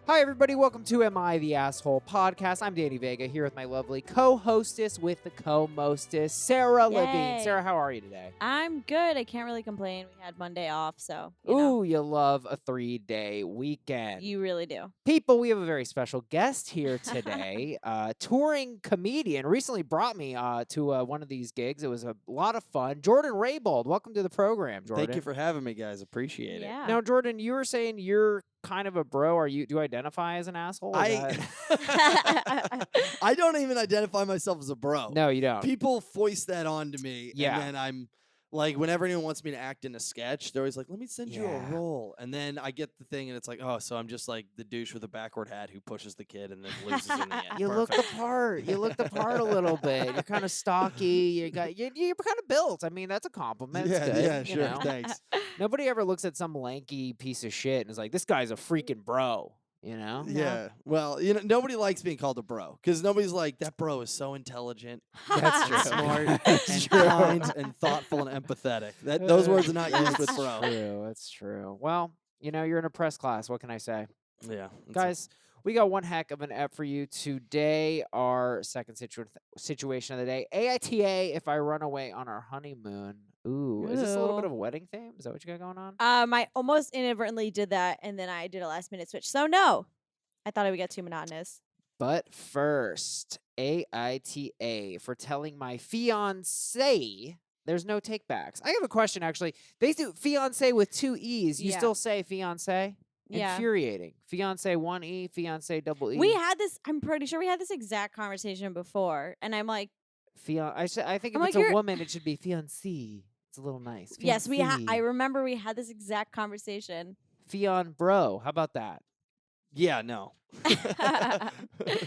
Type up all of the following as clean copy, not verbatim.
Hi, everybody. Welcome to Am I the Asshole podcast. I'm Danny Vega here with my lovely co-hostess with the co-mostess, Sarah Levine. Yay. Sarah, how are you today? I'm good. I can't really complain. We had Monday off, so, Ooh, you love a 3-day weekend. You really do. People, we have a very special guest here today. Touring comedian recently brought me to one of these gigs. It was a lot of fun. Jordan Raybould, welcome to the program, Jordan. Thank you for having me, guys. Appreciate it. Yeah. Now, Jordan, you were saying you're kind of a bro. Do you identify as an asshole? I don't even identify myself as a bro. No, you don't. People foist that onto me, Yeah. and then I'm like, whenever anyone wants me to act in a sketch, they're always like, "Let me send you a Yeah. role," and then I get the thing, and it's like, "Oh, so I'm just like the douche with a backward hat who pushes the kid and then loses in the end." You look the Perfect. part. You look the part a little bit. You're kind of stocky. You're kind of built. I mean, that's a compliment. It's good, yeah, you sure. know? Thanks. Nobody ever looks at some lanky piece of shit and is like, "This guy's a freaking bro." You know? Yeah. Well, nobody likes being called a bro because nobody's like, "That bro is so intelligent, That's true. smart, That's and true. kind, and thoughtful and empathetic." Those words are not used with bro. True. That's true. Well, you're in a press class. What can I say? Yeah, Guys, we got one heck of an ep for you today. Our second situation of the day. AITA, if I run away on our honeymoon. Ooh, is this a little bit Ooh. of a wedding theme? Is that what you got going on? I almost inadvertently did that, and then I did a last-minute switch. So, no. I thought it would get too monotonous. But first, AITA for telling my fiancé there's no takebacks. I have a question, actually. They do fiancé with 2 E's. You Yeah. still say fiancé? Yeah. Infuriating. Fiancé 1 E, fiancé double E. We had this, I'm pretty sure we had this exact conversation before, and I'm like, I think if I'm it's like, a you're- woman, it should be fiancé. It's a little nice. yes, I Fiancé. remember we had this exact conversation. Fion bro. How about that? Yeah, no.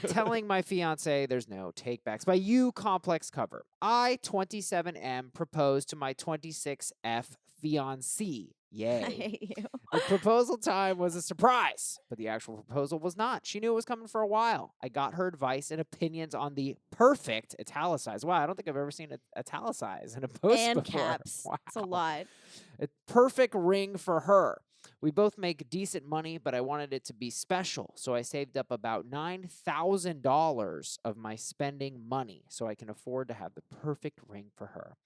Telling my fiance there's no takebacks. By you, ComplexCover. I, 27M, proposed to my 26F fiancé. I Yay. hate you. The proposal time was a surprise, but the actual proposal was not. She knew it was coming for a while. I got her advice and opinions on the perfect italicized. Wow, I don't think I've ever seen it italicized in a post And before. caps. Wow. It's a lot. A perfect ring for her. We both make decent money, but I wanted it to be special, so I saved up about $9,000 of my spending money so I can afford to have the perfect ring for her.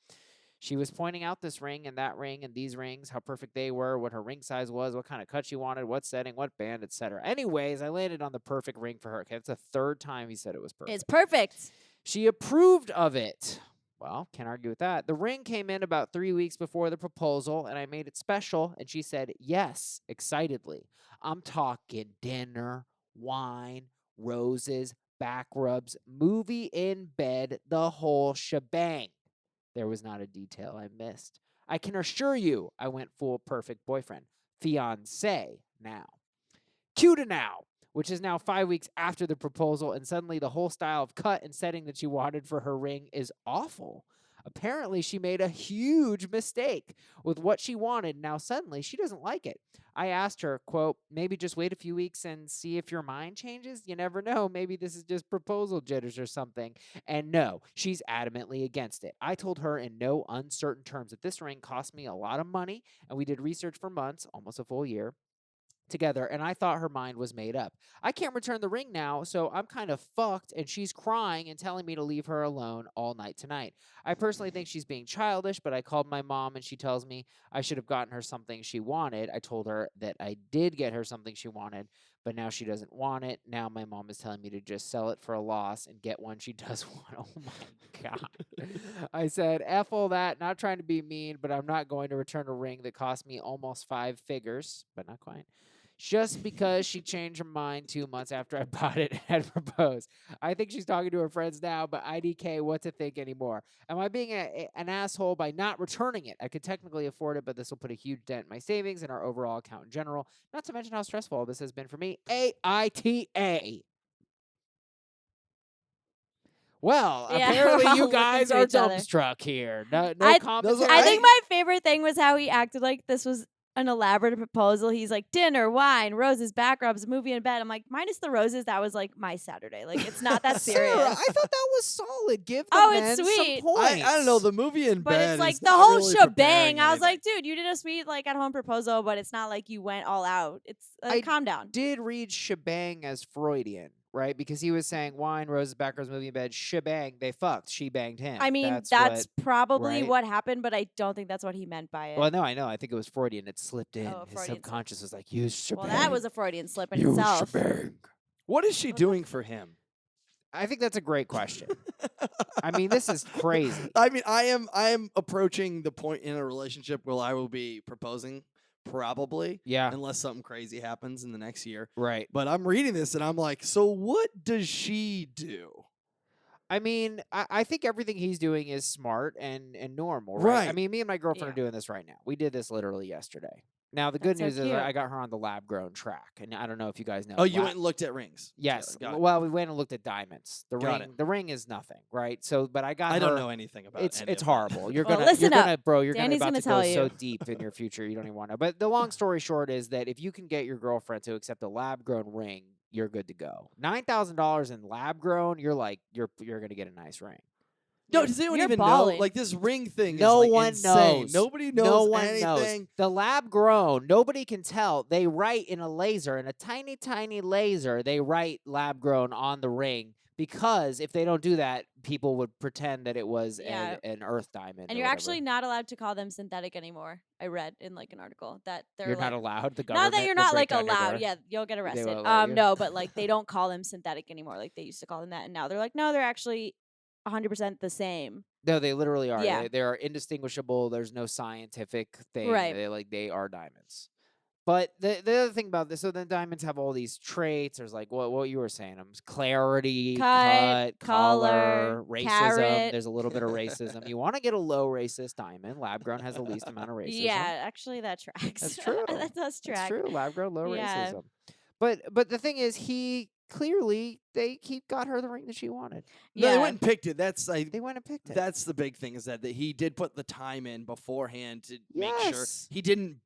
She was pointing out this ring and that ring and these rings, how perfect they were, what her ring size was, what kind of cut she wanted, what setting, what band, etc. Anyways, I landed on the perfect ring for her. Okay, that's the 3rd time he said it was perfect. It's perfect. She approved of it. Well, can't argue with that. The ring came in about 3 weeks before the proposal, and I made it special, and she said yes, excitedly. I'm talking dinner, wine, roses, back rubs, movie in bed, the whole shebang. There was not a detail I missed. I can assure you I went full perfect boyfriend. Fiancé now. Cue to now, which is now 5 weeks after the proposal, and suddenly the whole style of cut and setting that she wanted for her ring is awful. Apparently, she made a huge mistake with what she wanted. Now, suddenly, she doesn't like it. I asked her, quote, maybe just wait a few weeks and see if your mind changes. You never know. Maybe this is just proposal jitters or something. And no, she's adamantly against it. I told her in no uncertain terms that this ring cost me a lot of money, and we did research for months, almost a full year, together, and I thought her mind was made up. I can't return the ring now, so I'm kind of fucked, and she's crying and telling me to leave her alone all night tonight. I personally think she's being childish, but I called my mom, and she tells me I should have gotten her something she wanted. I told her that I did get her something she wanted, but now she doesn't want it. Now my mom is telling me to just sell it for a loss and get one she does want. Oh my God. I said, F all that, not trying to be mean, but I'm not going to return a ring that cost me almost 5 figures, but not quite, just because she changed her mind 2 months after I bought it and had proposed. I think she's talking to her friends now, but IDK, what to think anymore? Am I being an asshole by not returning it? I could technically afford it, but this will put a huge dent in my savings and our overall account in general, not to mention how stressful all this has been for me. AITA. Well, Yeah, apparently we're all you looking guys to are each other. dumbstruck here. No I compensation. I think my favorite thing was how he acted like this was an elaborate proposal. He's like dinner, wine, roses, back rubs, movie in bed. I'm like, minus the roses, that was like my Saturday. Like it's not that serious. Sarah, I thought that was solid. Give the Oh, men it's some sweet. points. I don't know. The movie in But bed it's like is the not whole really shebang. preparing I was anything. like, dude, you did a sweet like at home proposal, but it's not like you went all out. It's I calm down. did read shebang as Freudian, right? Because he was saying wine, roses, back rubs, movie in bed, shebang. They fucked. She banged him. I mean, that's that's what, probably right? what happened, but I don't think that's what he meant by it. Well, no, I know. I think it was Freudian. It slipped in. Oh, His Freudian slip. subconscious was like, use shebang. Well, that was a Freudian slip in use itself. shebang. What is she doing for him? I think that's a great question. I mean, this is crazy. I mean, I am approaching the point in a relationship where I will be proposing, probably, Yeah, unless something crazy happens in the next year. right. But I'm reading this and I'm like, so what does she do? I mean, I think everything he's doing is smart and normal, right? I Right. mean, me and my girlfriend Yeah. are doing this right now. We did this literally yesterday. Now, the good That's so news is cute. I got her on the lab grown track, and I don't know if you guys know. Oh, you lab- went and looked at rings. Yes. Got it. Well, we went and looked at diamonds. The Got ring. it. The ring is nothing, right? So, but I got. I her, don't know anything about It's any it's of that. horrible. You're Well, gonna listen you're up. gonna bro. You're Danny's gonna gonna about to go tell so you. deep in your future you don't even want to. But the long story short is that if you can get your girlfriend to accept a lab grown ring, you're good to go. $9,000 in lab grown, you're like you're gonna get a nice ring. No, does anyone You're even balling. know? Like this ring thing No is like one insane. knows. Nobody knows No one anything. knows. The lab grown, nobody can tell. They write in a laser, in a tiny, tiny laser, they write lab grown on the ring because if they don't do that, people would pretend that it was Yeah. an earth diamond. And or you're whatever. actually not allowed to call them synthetic anymore. I read in like an article that they're You're like, not allowed. The government not that you're will not break like down your allowed. door. Yeah, you'll get arrested. won't let you? No, but like they don't call them synthetic anymore. Like they used to call them that, and now they're like, no, they're actually 100% the same. No, they literally are. Yeah. They are indistinguishable. There's no scientific thing. Right. They are diamonds. But the other thing about this, so then diamonds have all these traits. There's like what you were saying, clarity, Cut, color, color, racism. carrot. There's a little bit of racism. You want to get a low racist diamond. Lab grown has the least amount of racism. Yeah, actually that tracks. That's true. That does track. That's true. Lab grown low Yeah. racism. But the thing is, he got her the ring that she wanted. No, they Yeah. went and picked it. That's like They went and picked it. that's the big thing is that he did put the time in beforehand to make sure Yes. he didn't.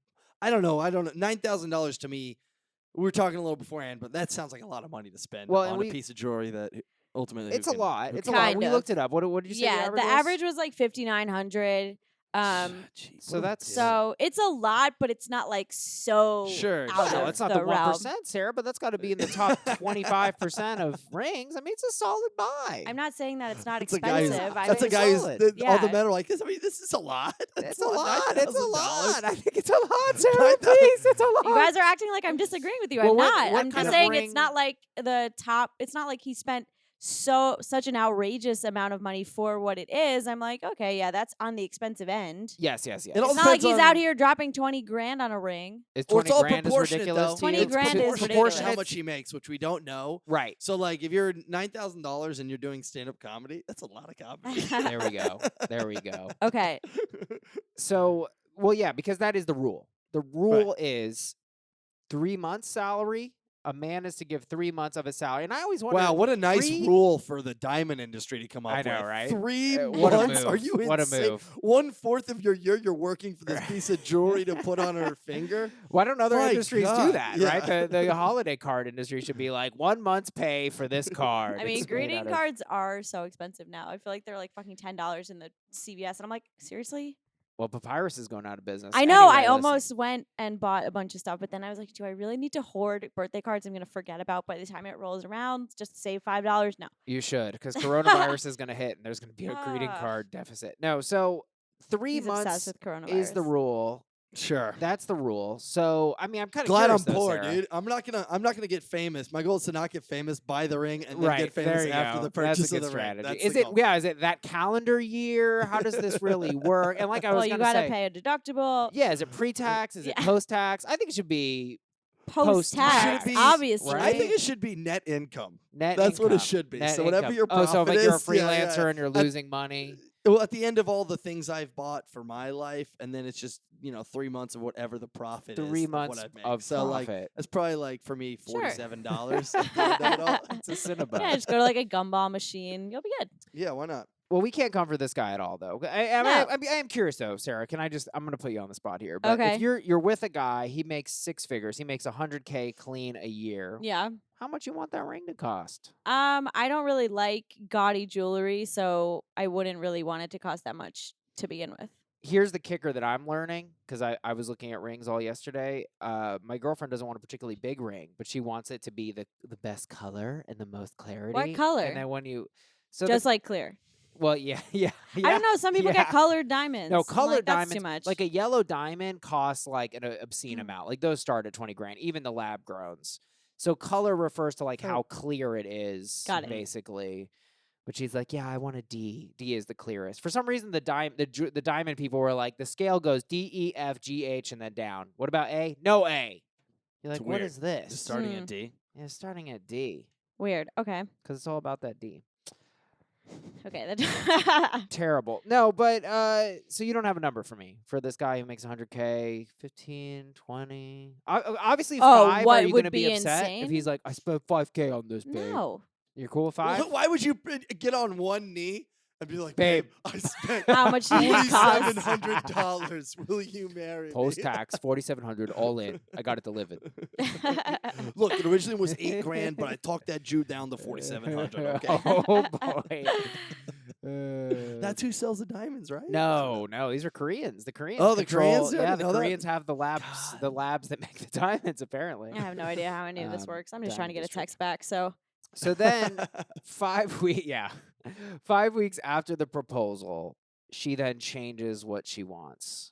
I don't know. $9,000 to me. We were talking a little beforehand, but that sounds like a lot of money to spend Well, and on we- a piece of jewelry that ultimately It's a who lot. can- It's a lot. Kind We of. looked it up. What did you say? Yeah, the the average average was like 5,900. Jeez, so what a that's- dick. So it's a lot, but it's not like so Sure, out sure. No, of it's not the the realm. 1%, Sarah, but that's got to be in the top 25% of rings. I mean, it's a solid buy. I'm not saying that it's not That's a guy who's- expensive. I That's a think guy who's solid. all the Yeah. men are like this. I mean, this is a lot. It's a lot. It's a lot. I $9,000. think it's a lot, Sarah. Please, it's a lot. you guys are acting like I'm disagreeing with you. Well, I'm what- not. what I'm kind just of saying ring- it's not like the top. It's not like he spent such an outrageous amount of money for what it is. I'm like, okay, yeah, that's on the expensive end. Yes. It all It's not like depends he's on- out here dropping 20 grand on a ring. Is Or 20 it's all grand is proportionate, ridiculous though. to 20 you? grand is proportionate to ridiculous. how much he makes, which we don't know. Right. So, like, if you're $9,000 and you're doing stand-up comedy, that's a lot of comedy. There we go. There we go. Okay. So, well, yeah, because that is the rule. The rule is 3 months' salary. A man is to give 3 months of his salary. And I always wonder. Wow, what a nice three- rule for the diamond industry to come up I with. know, right? 3 What a months? Are move. you What a insane? move. 1/4 of your year you're working for this piece of jewelry to put on her finger? Why don't other My industries do God, that, yeah. right? The holiday card industry should be like 1 month's pay for this card. I mean, It's made greeting out of- cards are so expensive now. I feel like they're like fucking $10 in the CVS, and I'm like, seriously? Well, Papyrus is going out of business. I know. Anyway, I listen. almost went and bought a bunch of stuff, but then I was like, do I really need to hoard birthday cards I'm going to forget about by the time it rolls around just to save $5? No. You should, because coronavirus is going to hit, and there's going to be a greeting Ah. card deficit. No, so 3 He's months obsessed with coronavirus. is the rule. Sure. That's the rule. So, I mean, I'm kind of Glad I'm curious, though, poor, Sarah. dude. I'm not gonna get famous. My goal is to not get famous, buy the ring, and then Right, get famous there you after go. the purchase That's a of good the strategy. ring. Is That's the goal. is it that calendar year? How does this really work? And like I was well, you going to got to say, pay a deductible. yeah, is it pre-tax? Is it Yeah. post-tax? I think it should be Post-tax, Should be- obviously. right? I think it should be net income. net That's what it income. should be. Net So whatever income. your Oh, so if profit like you're a is, yeah, yeah. freelancer and you're losing money. Well, at the end of all the things I've bought for my life, and then it's just 3 months of whatever the profit is. 3 of months what I've made. of So like profit. that's probably like for me Sure. $47. at the end of it all. It's a Cinnabon. Yeah, just go to like a gumball machine. You'll be good. Yeah, why not? Well, we can't comfort this guy at all, though. No. I am curious though, Sarah. I'm going to put you on the spot here. But Okay. if you're with a guy, he makes 6 figures. He makes $100K clean a year. Yeah. How much you want that ring to cost? I don't really like gaudy jewelry, so I wouldn't really want it to cost that much to begin with. Here's the kicker that I'm learning, because I was looking at rings all yesterday. My girlfriend doesn't want a particularly big ring, but she wants it to be the best color and the most clarity. What color? And then when you Just like clear. well, yeah. I don't know. Some people get colored diamonds. No, I'm colored like, that's diamonds. too much. Like a yellow diamond costs like an obscene amount. Like those start at 20 grand, even the lab growns. So color refers to like how clear it is, Got it. basically. But she's like, yeah, I want a D. D is the clearest. For some reason, the diamond people were like, the scale goes D, E, F, G, H, and then down. What about A? No A. You're like, It's what weird. is this? Just starting at D. Yeah, starting at D, Weird. Okay. because it's all about that D. Okay. Terrible. No, but so you don't have a number for me for this guy who makes 100K, 15, 20. Obviously, Oh, 5. what Are you would gonna be be upset if insane? he's like, I spent 5K on this, babe? No. You're cool with 5? Why would you get on one knee and be like, Babe. babe, I spent How much do you cost? $4,700. Will you marry me? Post tax, 4,700, all in. I got it delivered. Look, it originally was $8,000, but I talked that Jew down to 4,700. Okay. Oh boy. That's who sells the diamonds, right? No, these are Koreans. The Koreans. Oh, the control- Koreans do? I Yeah, didn't the know that. Koreans have the labs. God. The labs that make the diamonds. Apparently. I have no idea how any of this works. I'm just trying to diamond get a district. text back. So So then 5 weeks, 5 weeks after the proposal, she then changes what she wants.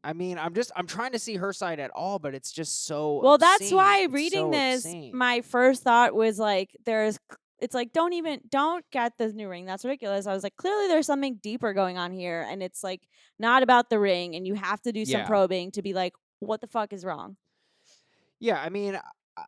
I mean, I'm trying to see her side at all, but it's just so well, that's obscene. why It's reading so this, obscene. my first thought was like, it's like, don't get this new ring. That's ridiculous. I was like, clearly there's something deeper going on here. And it's like not about the ring. And you have to do some Yeah. probing to be like, what the fuck is wrong? Yeah, I mean,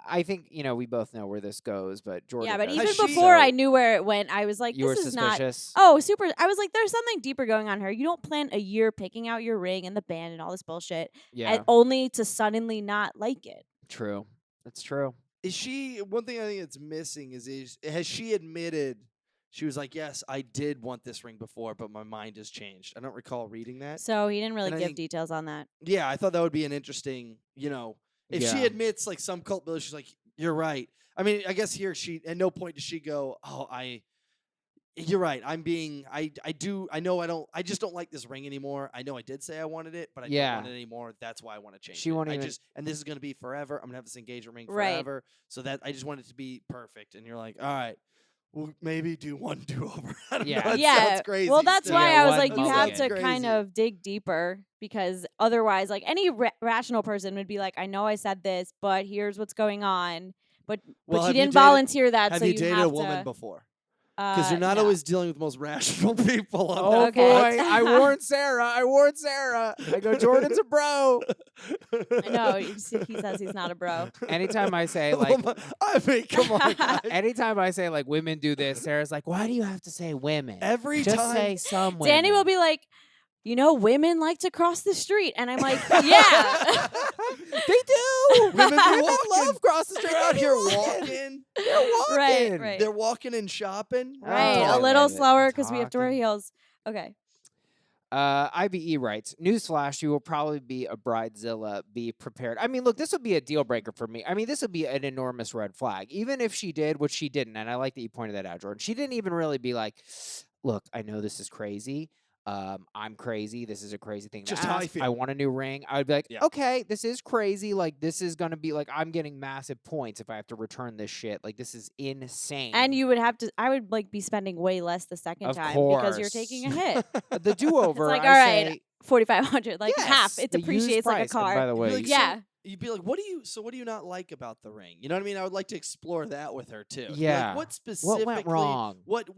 I think we both know where this goes, but Jordan. Yeah, but does. even Has she- before So I knew where it went, I was like, you were this is not. suspicious. Oh, super. I was like, there's something deeper going on here. You don't plan a year picking out your ring and the band and all this bullshit, Yeah, and only to suddenly not like it. true. That's true. Is she, one thing I think that's missing is has she admitted, she was like, yes, I did want this ring before, but my mind has changed. I don't recall reading that. So he didn't really And I give think- details on that. Yeah, I thought that would be an interesting, if she Yeah. admits like some cult builder, she's like, you're right. I mean, I guess here at no point does she go, you're right. I just don't like this ring anymore. I know I did say I wanted it, but I Yeah. don't want it anymore. That's why I want to change She it. won't even- And this is going to be forever. I'm going to have this engagement ring Right. forever. So that I just want it to be perfect. And you're like, all right, we'll maybe do one do-over. I don't Yeah. know. That Yeah. sounds crazy. Well, that's still. why Yeah, I was one like, you have mulligan. to kind Crazy. of dig deeper because otherwise, like any rational person would be like, I know I said this, but here's what's going on. But Well, she have you didn't dated- volunteer that, Have so you you dated have a woman to. before? Because you're not no. always dealing with the most rational people. On Oh that Okay. boy, I warned Sarah. I go, Jordan's a bro. I know he says he's not a bro. Anytime I say Oh like, my- I mean, come on, guys. anytime I say like women do this, Sarah's like, why do you have to say women? Every Just time. say some women. Danny will be like, women like to cross the street, and I'm like, yeah. They do. Women be They walking. love cross the street. They're out They here walk. walking. They're walking. Right. They're walking and shopping. Right, Oh, a little baby. slower because we have to wear Talking. heels. Okay. IBE writes, newsflash, you will probably be a bridezilla. Be prepared. I mean, look, this would be a deal breaker for me. I mean, this would be an enormous red flag. Even if she did, which she didn't, and I like that you pointed that out, Jordan. She didn't even really be like, look, I know this is crazy. I'm crazy. This is a crazy thing to Just how I ask. feel. I want a new ring. I would be like, Yeah. okay, this is crazy. Like, this is going to be like, I'm getting massive points if I have to return this shit. Like, this is insane. And you would have to. I would be spending way less the second Of time because you're taking a course. hit. The do-over, like, I all right, say, 4,500, like half. yes, It the used depreciates like a price. And by car. the way, Like, Yeah. You'd be like, what do you not like about the ring? You know what I mean? I would like to explore that with her too. Be Yeah. Like, what specifically? what went wrong? What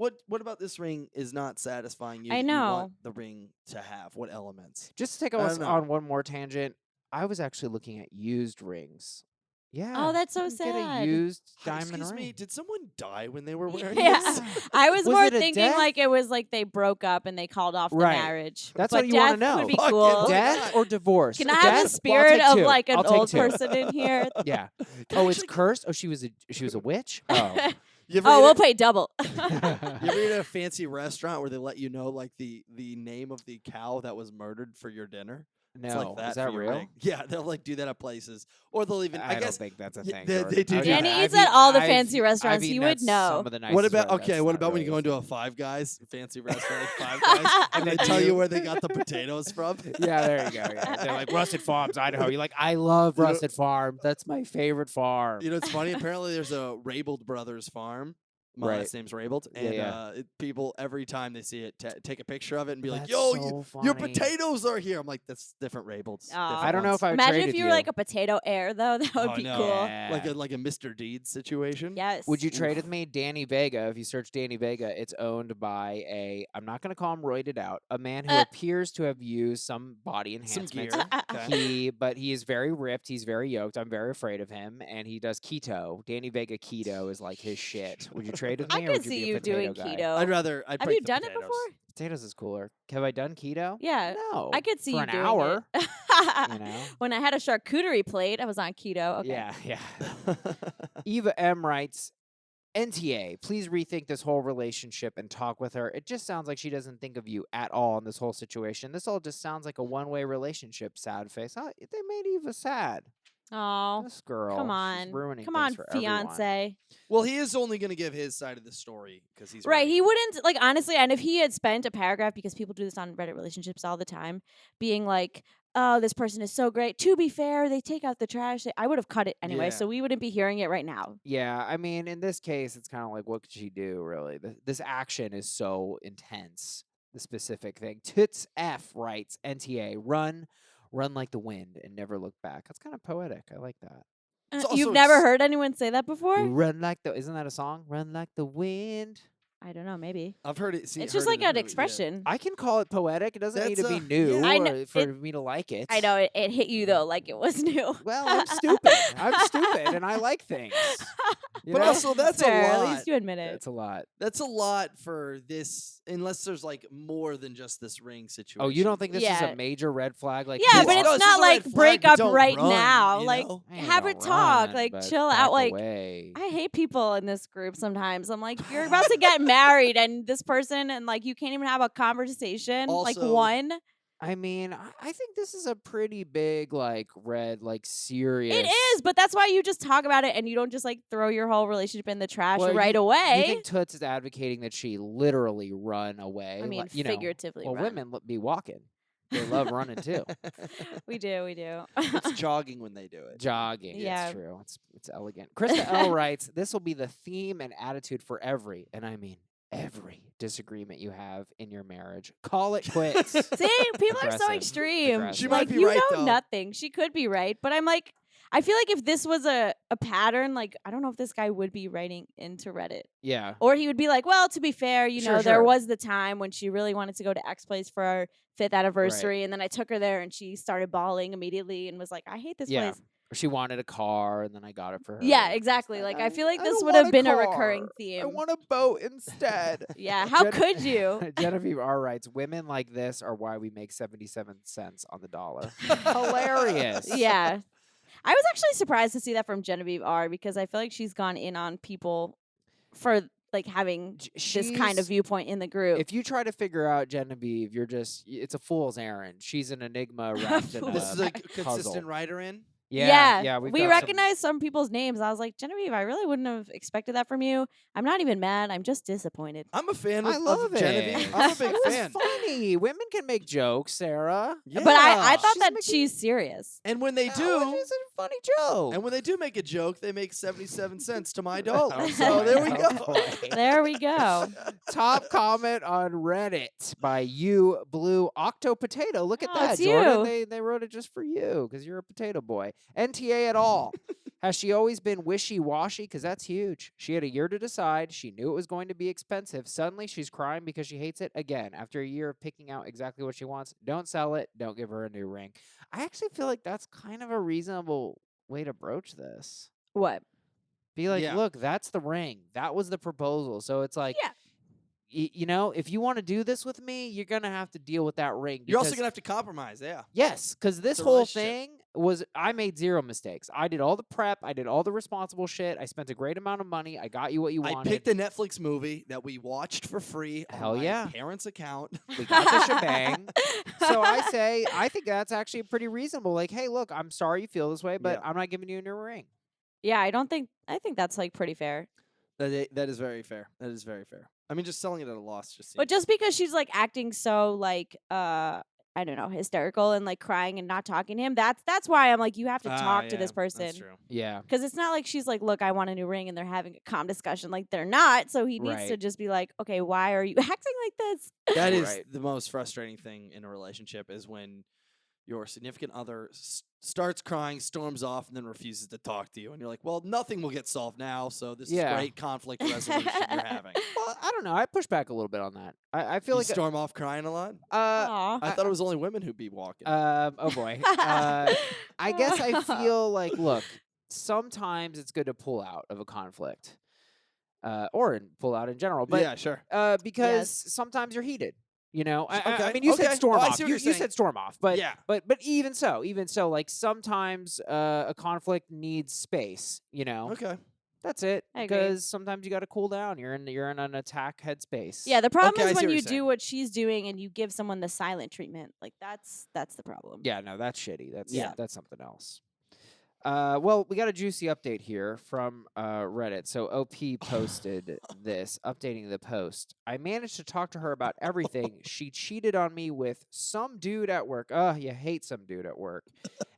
about this ring is not satisfying you? I that you know. want the ring to have what elements? Just to take I us don't know. on one more tangent, I was actually looking at used rings. Yeah. Oh, that's so you can Get a sad. used Hi, diamond Excuse ring. me, did someone die when they were wearing Yeah. this? I was Was more it a thinking death? like it was like they broke up and they called off the Right. marriage. That's but what you wanna death know. would be Fucking cool. death. Death or divorce? Can I have Death? the Well, I'll spirit take of two. like an I'll take old two. person in here? Yeah. Can I Oh, it's actually- cursed. Oh, she was a witch. Oh, You ever Oh, eat we'll at- pay double. You ever eat at a fancy restaurant where they let you know like the name of the cow that was murdered for your dinner? It's like No, that is that for your real? ring. Yeah, they'll like do that at places, or they'll even. I I don't guess think that's a yeah, thing. they Jordan. do I've do eaten- Danny that. I've eats at eaten- all the I've- fancy restaurants. I've He eaten would at know. Some of the nicest What about restaurants. okay? What Not about when you go really. into a Five Guys fancy restaurant like Five Guys and they then tell you you- where they got the potatoes from? Yeah, there you go. Yeah. They're like Russet Farms, Idaho. You're like, I love You know- Russet Farm. That's my favorite farm. You know, it's funny. Apparently, there's a Raybould brothers farm. My Right. last name's Raybould, Yeah, and yeah. People every time they see it take a picture of it and be like, That's "Yo, so your funny. potatoes are here." I'm like, "That's different Raybould's." Aw. different I don't know ones. if I would Imagine trade if with you were like a potato heir, though. That would Oh, be no. cool. Yeah. like a Mr. Deeds situation. Yes. Would you trade with me? Danny Vega. If you search Danny Vega, it's owned by I'm not going to call him roided out, a man who appears to have used some body Some enhancements. gear. Okay. But he is very ripped. He's very yoked. I'm very afraid of him, and he does keto. Danny Vega keto is like his shit. Would you trade with me? I or could would you see be a you doing potato guy? keto. I'd Have break you the done it potatoes. before? Potatoes is cooler. Have I done keto? Yeah. No. I could see for you an doing hour. it. You know. When I had a charcuterie plate, I was on keto. Okay. Yeah, yeah. Eva M writes, NTA, please rethink this whole relationship and talk with her. It just sounds like she doesn't think of you at all in this whole situation. This all just sounds like a one-way relationship, sad face. Oh, they made Eva sad. Oh, This girl. come she's on. ruining Come things on, for everyone. fiance. Well, he is only going to give his side of the story because he's Right. writing He it. wouldn't, like, honestly, and if he had spent a paragraph, because people do this on Reddit relationships all the time, being like, oh, this person is so great. To be fair, they take out the trash. I would have cut it anyway, Yeah. so we wouldn't be hearing it right now. Yeah, I mean, in this case, it's kind of like, what could she do, really? This action is so intense, the specific thing. Toots F writes, NTA, run like the wind and never look back. That's kind of poetic. I like that. It's You've also never s- heard anyone say that before? Run like isn't that a song? Run like the wind. I don't know, maybe. I've heard it. It's just like an expression. I can call it poetic. It doesn't need to That's be new yeah. I know- or for me to like it. I know, it hit you, though, like it was new. Well, I'm stupid. I'm stupid, and I like things. You But know? also, that's Fair, a At lot. least you admit it. That's a lot. That's a lot for this, unless there's like more than just this ring situation. Oh, you don't think this is Yeah. a major red flag? Like, Yeah, you but are- it's No, it's not just a like red flag, break but up don't right run, now. you Like, know? I ain't have gonna it talk. run, Like, but chill back out. Like, away. I hate people in this group sometimes. I'm like, you're about to get married, and this person, and like, you can't even have a conversation. Like, Also- one. I mean, I think this is a pretty big, like, red, like, serious. It is, but that's why you just talk about it and you don't just like throw your whole relationship in the trash Well, right You away. think Toots is advocating that she literally run away? I mean, like, you know, figuratively. well, run. women be walking. They love running too. We do. It's jogging when they do it. Jogging. Yeah. It's true. It's elegant. Krista L writes, this will be the theme and attitude for every, and I mean every disagreement you have in your marriage. Call it quits. See, people are so Aggressive. extreme. Aggressive. She Like, might be you right, know though. nothing. She could be right, but I'm like, I feel like if this was a pattern, like, I don't know if this guy would be writing into Reddit. Yeah. Or he would be like, well, to be fair, you know, Sure, there sure. was the time when she really wanted to go to X Place for our 5th anniversary, and then I took her there and she started bawling immediately and was like, I hate this Yeah. place. Or she wanted a car, and then I got it for her. Yeah, It's exactly. Like, I feel like this don't would have want been a car. recurring theme. I want a boat instead. Yeah, how Gen- could you? Genevieve R writes, women like this are why we make 77 cents on the dollar. Hilarious. Yeah. I was actually surprised to see that from Genevieve R because I feel like she's gone in on people for like having this kind of She's- viewpoint in the group. If you try to figure out Genevieve, it's a fool's errand. She's an enigma wrapped in a This is a puzzle. consistent writer in. Yeah, we've we got some- recognize some people's names. I was like, Genevieve, I really wouldn't have expected that from you. I'm not even mad. I'm just disappointed. I'm a fan I of love it. Genevieve. I'm a big It was fan. funny. Women can make jokes, Sarah. But I Yeah. thought She's that making- she's serious. And when they Oh, do, it's a funny joke. and when they do make a joke, they make 77 cents to my Oh, dollar. boy. So there we Oh, go. boy. There we go. Top comment on Reddit by you blue octo potato. Look at Oh, that, it's Jordan. you. They wrote it just for you because you're a potato boy. NTA at all. Has she always been wishy-washy? Because that's huge. She had a year to decide. She knew it was going to be expensive. Suddenly, she's crying because she hates it again. After a year of picking out exactly what she wants, don't sell it. Don't give her a new ring. I actually feel like that's kind of a reasonable way to broach this. What? Be like, Yeah. look, that's the ring. That was the proposal. So it's like, Yeah. you know, if you want to do this with me, you're gonna have to deal with that ring. You're also because- gonna have to compromise. Yeah. Yes, because this a whole relationship. thing was I made 0 mistakes. I did all the prep. I did all the responsible shit. I spent a great amount of money. I got you what you I wanted. picked a Netflix movie that we watched for free Hell on my yeah. parents' account. We got the shebang. So I think that's actually pretty reasonable. Like, hey, look, I'm sorry you feel this way, but Yeah. I'm not giving you a new ring. Yeah, I think that's like pretty fair. That is very fair. That is very fair. I mean, just selling it at a loss just. But seems- just because she's like acting so like I don't know, hysterical and like crying and not talking to him, that's why I'm like, you have to talk to this person. That's true. Yeah. Because it's not like she's like, look, I want a new ring, and they're having a calm discussion. Like they're not. So he needs to Right. just be like, okay, why are you acting like this? That is Right. the most frustrating thing in a relationship is when your significant other starts crying, storms off, and then refuses to talk to you. And you're like, well, nothing will get solved now, so this Yeah. is great conflict resolution you're having. Well, I don't know. I push back a little bit on that. I feel You like storm off crying a lot? Aw. I thought it was only women who'd be walking. oh boy. I guess I feel like, look, sometimes it's good to pull out of a conflict, or pull out in general. But yeah, sure. because sometimes you're heated. You know, I Okay, mean, you said okay. storm Oh, I off. see what You you're saying. said storm off, but Yeah. but even so, like sometimes a conflict needs space. You know, Okay. that's it. I agree. Because sometimes you got to cool down. You're in an attack headspace. Yeah, the problem Okay, I is see when what you you're do saying. what she's doing and you give someone the silent treatment. Like that's the problem. Yeah, no, that's shitty. Yeah. That's something else. Well, we got a juicy update here from Reddit. So OP posted this, updating the post. I managed to talk to her about everything. She cheated on me with some dude at work. You hate some dude at work.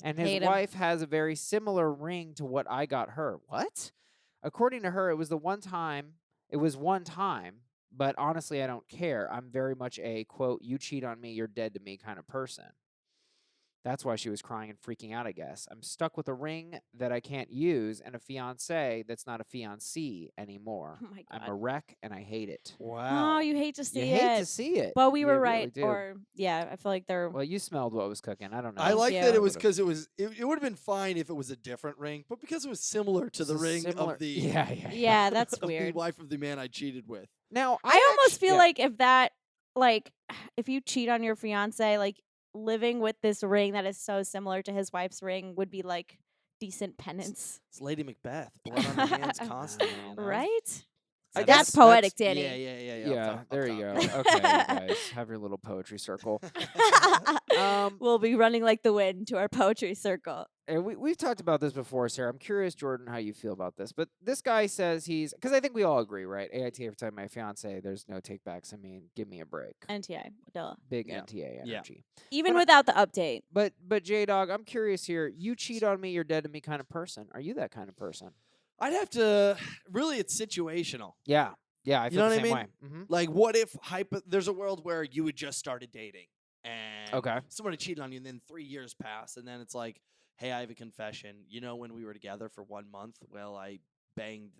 And his Hate 'em. wife has a very similar ring to what I got her. What? According to her, it was one time, but honestly, I don't care. I'm very much a, quote, you cheat on me, you're dead to me kind of person. That's why she was crying and freaking out, I guess. I'm stuck with a ring that I can't use and a fiance that's not a fiancee anymore. Oh my I'm a god. wreck and I hate it. Wow. Oh, you hate to see You it. hate to see it. But we You were really right. do. Or yeah, I feel like they're Well, you smelled what was cooking. I don't know. I like you. that it was Would've- because it would have been fine if it was a different ring, but because it was similar to the It's a ring similar- of the yeah, that's of the weird. wife of the man I cheated with. Now, I almost actu- feel yeah. like if that like if you cheat on your fiance, like living with this ring that is so similar to his wife's ring would be like decent penance. It's Lady Macbeth, blood on her hands constantly. You know? Right? I That's guess poetic, Danny. Yeah. Yeah, there you go. Okay. Okay, you guys, have your little poetry circle. We'll be running like the wind to our poetry circle. And we've talked about this before, Sarah. I'm curious, Jordan, how you feel about this. But this guy says because I think we all agree, right? AITA every time my fiance, there's no takebacks. I mean, give me a break. NTI, duh. Big Yeah. NTA Yeah. energy. Even But I- without the update. But J-Dog, I'm curious here. You cheat on me, you're dead to me kind of person. Are you that kind of person? I'd have to really. It's situational. Yeah. Yeah, I You feel know the what I same mean? way. Mm-hmm. Like, what if there's a world where you had just started dating and Okay. somebody cheated on you, and then 3 years pass, and then it's like, hey, I have a confession. You know, when we were together for 1 month, well, I banged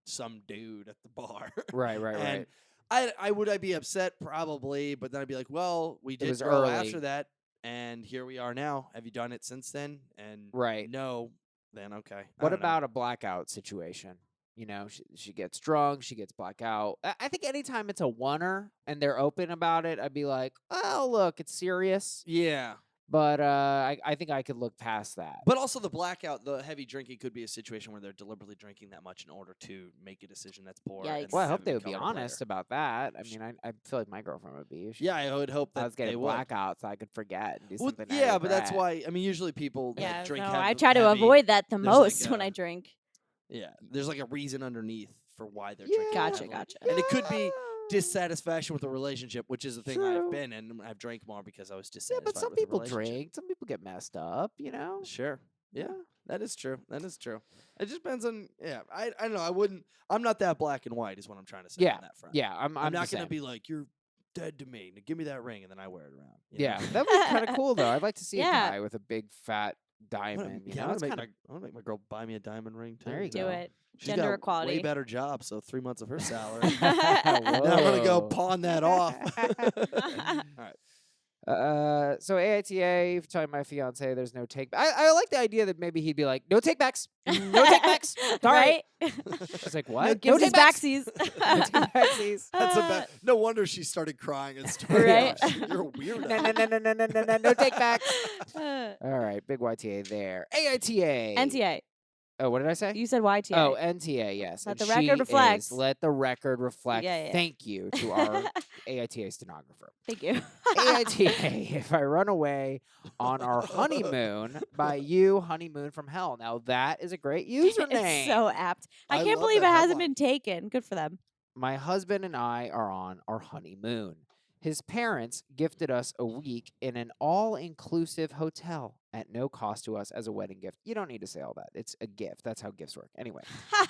some dude at the bar. Right, right, and right. I'd be upset probably, but then I'd be like, well, we did was grow early. after that, and here we are now. Have you done it since then? And Right. no, then okay. I What don't know. about a blackout situation? You know, she gets drunk, she gets blackout. I think anytime it's a oneer and they're open about it, I'd be like, oh, look, it's serious. Yeah. But I think I could look past that. But also the blackout, the heavy drinking could be a situation where they're deliberately drinking that much in order to make a decision that's poor. and Yikes. Well, I have hope it they would be become a honest player. about that. I mean, I feel like my girlfriend would be. Yeah, I would hope I that was getting they would. blackouts, so I could forget and do Well, something. I yeah, but that's regret. why. I mean, usually people Yeah, that drink. no, heavy, I try to heavy, avoid that the there's like most when a- I drink. Yeah, there's like a reason underneath for why they're Yeah. drinking. Gotcha, heavily. gotcha. And it could be dissatisfaction with the relationship, which is the thing True. I've been in. And I've drank more because I was Yeah, dissatisfied. but some with the people relationship. drink. Some people get messed up. You know. Sure. Yeah, that is true. That is true. It just depends on. Yeah, I don't know. I wouldn't. I'm not that black and white. Is what I'm trying to say Yeah. on that front. Yeah, I'm I'm the not gonna same. be like you're dead to me. Now give me that ring, and then I wear it around. you Yeah, know? that would be kind of cool though. I'd like to see Yeah. a guy with a big fat I wanna- diamond. You yeah, know, I it's want to kind of make my girl buy me a diamond ring too. There you Do go. it. She's Gender got a equality. way better job, so 3 months of her salary. Whoa. Now I'm gonna go pawn that off. All right. So AITA, telling my fiance there's no take. I like the idea that maybe he'd be like, no take backs, no take backs. Sorry. Right? She's like, No what? gives take his backs. backsies. No take backsies. That's a bad. No wonder she started crying and started. Right? You're a weirdo. No take backs. Uh, All right, big YTA there. AITA. NTA. Oh, what did I say? You said YTA. Oh, NTA, yes. Let And the record she reflect. is- let the record reflect. Yeah. Thank you to our AITA stenographer. Thank you. AITA, if I run away on our honeymoon by you, honeymoon from hell. Now that is a great username. It's so apt. I I can't love believe it that hasn't headline. been taken. Good for them. My husband and I are on our honeymoon. His parents gifted us a week in an all-inclusive hotel at no cost to us as a wedding gift. You don't need to say all that. It's a gift. That's how gifts work. Anyway,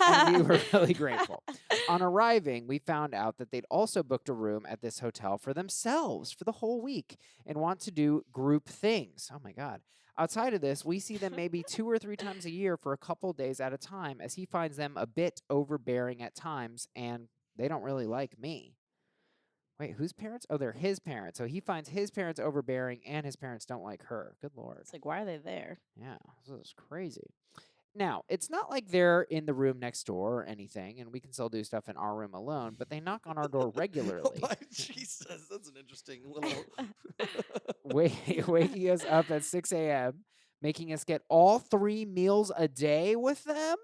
and we were really grateful. On arriving, we found out that they'd also booked a room at this hotel for themselves for the whole week and want to do group things. Oh my God. Outside of this, we see them maybe 2 or 3 times a year for a couple days at a time, as he finds them a bit overbearing at times, and they don't really like me. Wait, whose parents? Oh, they're his parents. So he finds his parents overbearing and his parents don't like her. Good Lord. It's like, why are they there? Yeah, this is crazy. Now, it's not like they're in the room next door or anything, and we can still do stuff in our room alone, but they knock on our door regularly, Jesus, that's an interesting little. waking us up at 6 a.m., making us get all 3 meals a day with them.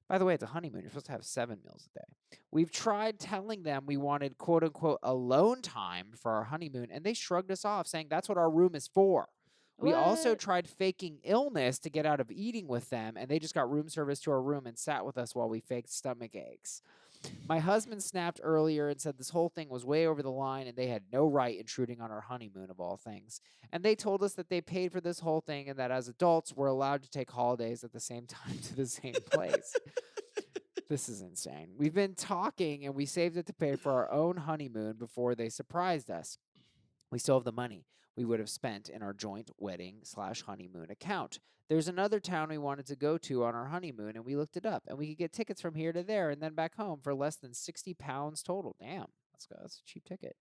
By the way, it's a honeymoon. You're supposed to have 7 meals a day. We've tried telling them we wanted, quote unquote, alone time for our honeymoon, and they shrugged us off, saying that's what our room is for. We also What? tried faking illness to get out of eating with them, and they just got room service to our room and sat with us while we faked stomach aches. My husband snapped earlier and said this whole thing was way over the line and they had no right intruding on our honeymoon of all things. And they told us that they paid for this whole thing and that as adults we're allowed to take holidays at the same time to the same place. This is insane. We've been talking and we saved it to pay for our own honeymoon before they surprised us. We still have the money we would have spent in our joint wedding/honeymoon account. There's another town we wanted to go to on our honeymoon, and we looked it up, and we could get tickets from here to there and then back home for less than £60 total. Damn, that's a cheap ticket.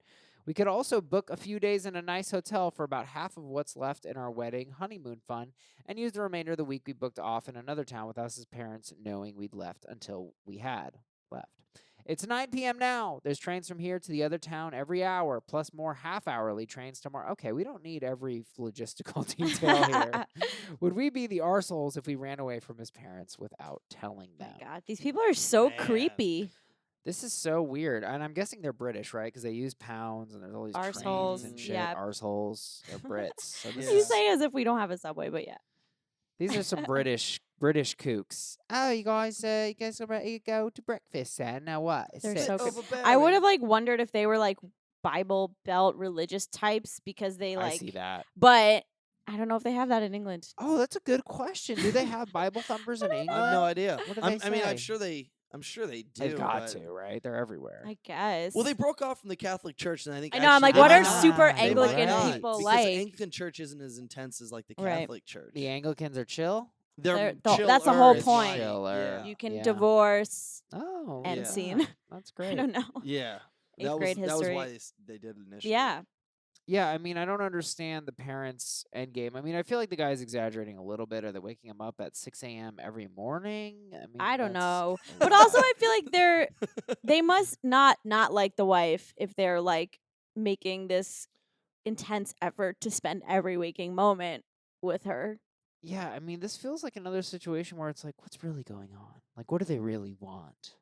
We could also book a few days in a nice hotel for about half of what's left in our wedding honeymoon fund and use the remainder of the week we booked off in another town with us as parents knowing we'd left until we had left. It's 9 p.m. now. There's trains from here to the other town every hour, plus more half-hourly trains tomorrow. Okay, we don't need every logistical detail here. Would we be the arseholes if we ran away from his parents without telling them? My God, these people are so Man. creepy. This is so weird. And I'm guessing they're British, right? Because they use pounds and there's all these Arseholes, trains and shit. yeah. Arseholes. They're Brits. So this You is- say as if we don't have a subway, but yeah. These are some British kooks. Oh, you guys ready to go to breakfast then? Now what? They're Sit. so creepy. Overbearing. I would have like wondered if they were like Bible Belt religious types because they I like, see that. but I don't know if they have that in England. Oh, that's a good question. Do they have Bible thumpers in England? I have no idea. What do I mean, say? I'm sure they do. They've got but- to, right? They're everywhere. I guess. Well, they broke off from the Catholic Church, and I think I know. I'm like, actually what they are might super not. They might Anglican not, people because like? the Anglican Church isn't as intense as like the Right. Catholic Church. The Anglicans are chill. They're that's the whole chiller, point. right, Chiller. Yeah. You can Yeah. divorce. Oh, End Yeah. scene. That's I great. don't know. Yeah. Eighth That grade was history. why they did it initially. Yeah. Yeah, I mean, I don't understand the parents' end game. I mean, I feel like the guy's exaggerating a little bit. Are they waking him up at 6 a.m. every morning? I mean, I don't that's know. a But lot. also I feel like they must not like the wife if they're like making this intense effort to spend every waking moment with her. Yeah, I mean, this feels like another situation where it's like, what's really going on? Like, what do they really want?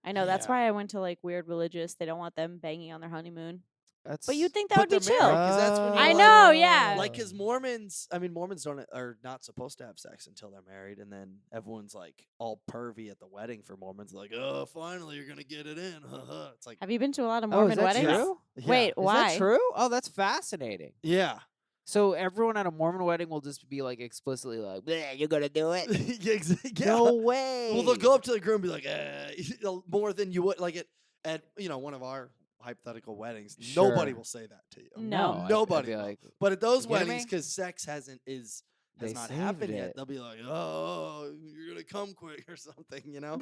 I know that's Yeah. why I went to like weird religious. They don't want them banging on their honeymoon. That's. But you'd think that But would be they're chill. married, 'cause that's when I you're know, yeah. Like, because Mormons are not supposed to have sex until they're married, and then everyone's like all pervy at the wedding for Mormons. Like, oh, finally you're gonna get it in. It's like, Have you been to a lot of Oh, is Mormon that weddings? true? yeah. Wait, Is why? that true? Oh, that's fascinating. Yeah. So everyone at a Mormon wedding will just be like explicitly like, "Bleh, you're gonna do it." yeah. No way. Well, they'll go up to the groom and be like, more than you would like at one of our hypothetical weddings. Nobody Sure. will say that to you. No. I'd Nobody be will. like, But at those You kidding weddings, me? because sex is has They not saved happened yet, it. they'll be like, "Oh, you're gonna come quick" or something, you know?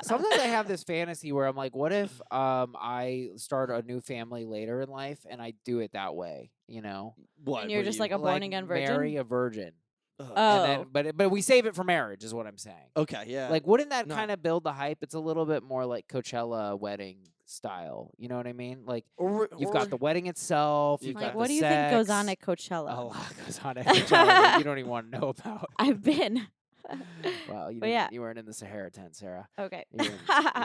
Sometimes I have this fantasy where I'm like, what if I start a new family later in life and I do it that way, you know? What? And you're What just you? like a born again Marry virgin. a virgin. Ugh. And then Oh, but we save it for marriage is what I'm saying. Okay, yeah. Like wouldn't that No. kind of build the hype? It's a little bit more like Coachella wedding style. You know what I mean? Like you've got the wedding itself, you've Okay. like got what the do you think goes on sex. at Coachella? A lot goes on at Coachella that you don't even want to know about. I've been. Well, But yeah. you weren't in the Sahara tent, Sarah. Okay. You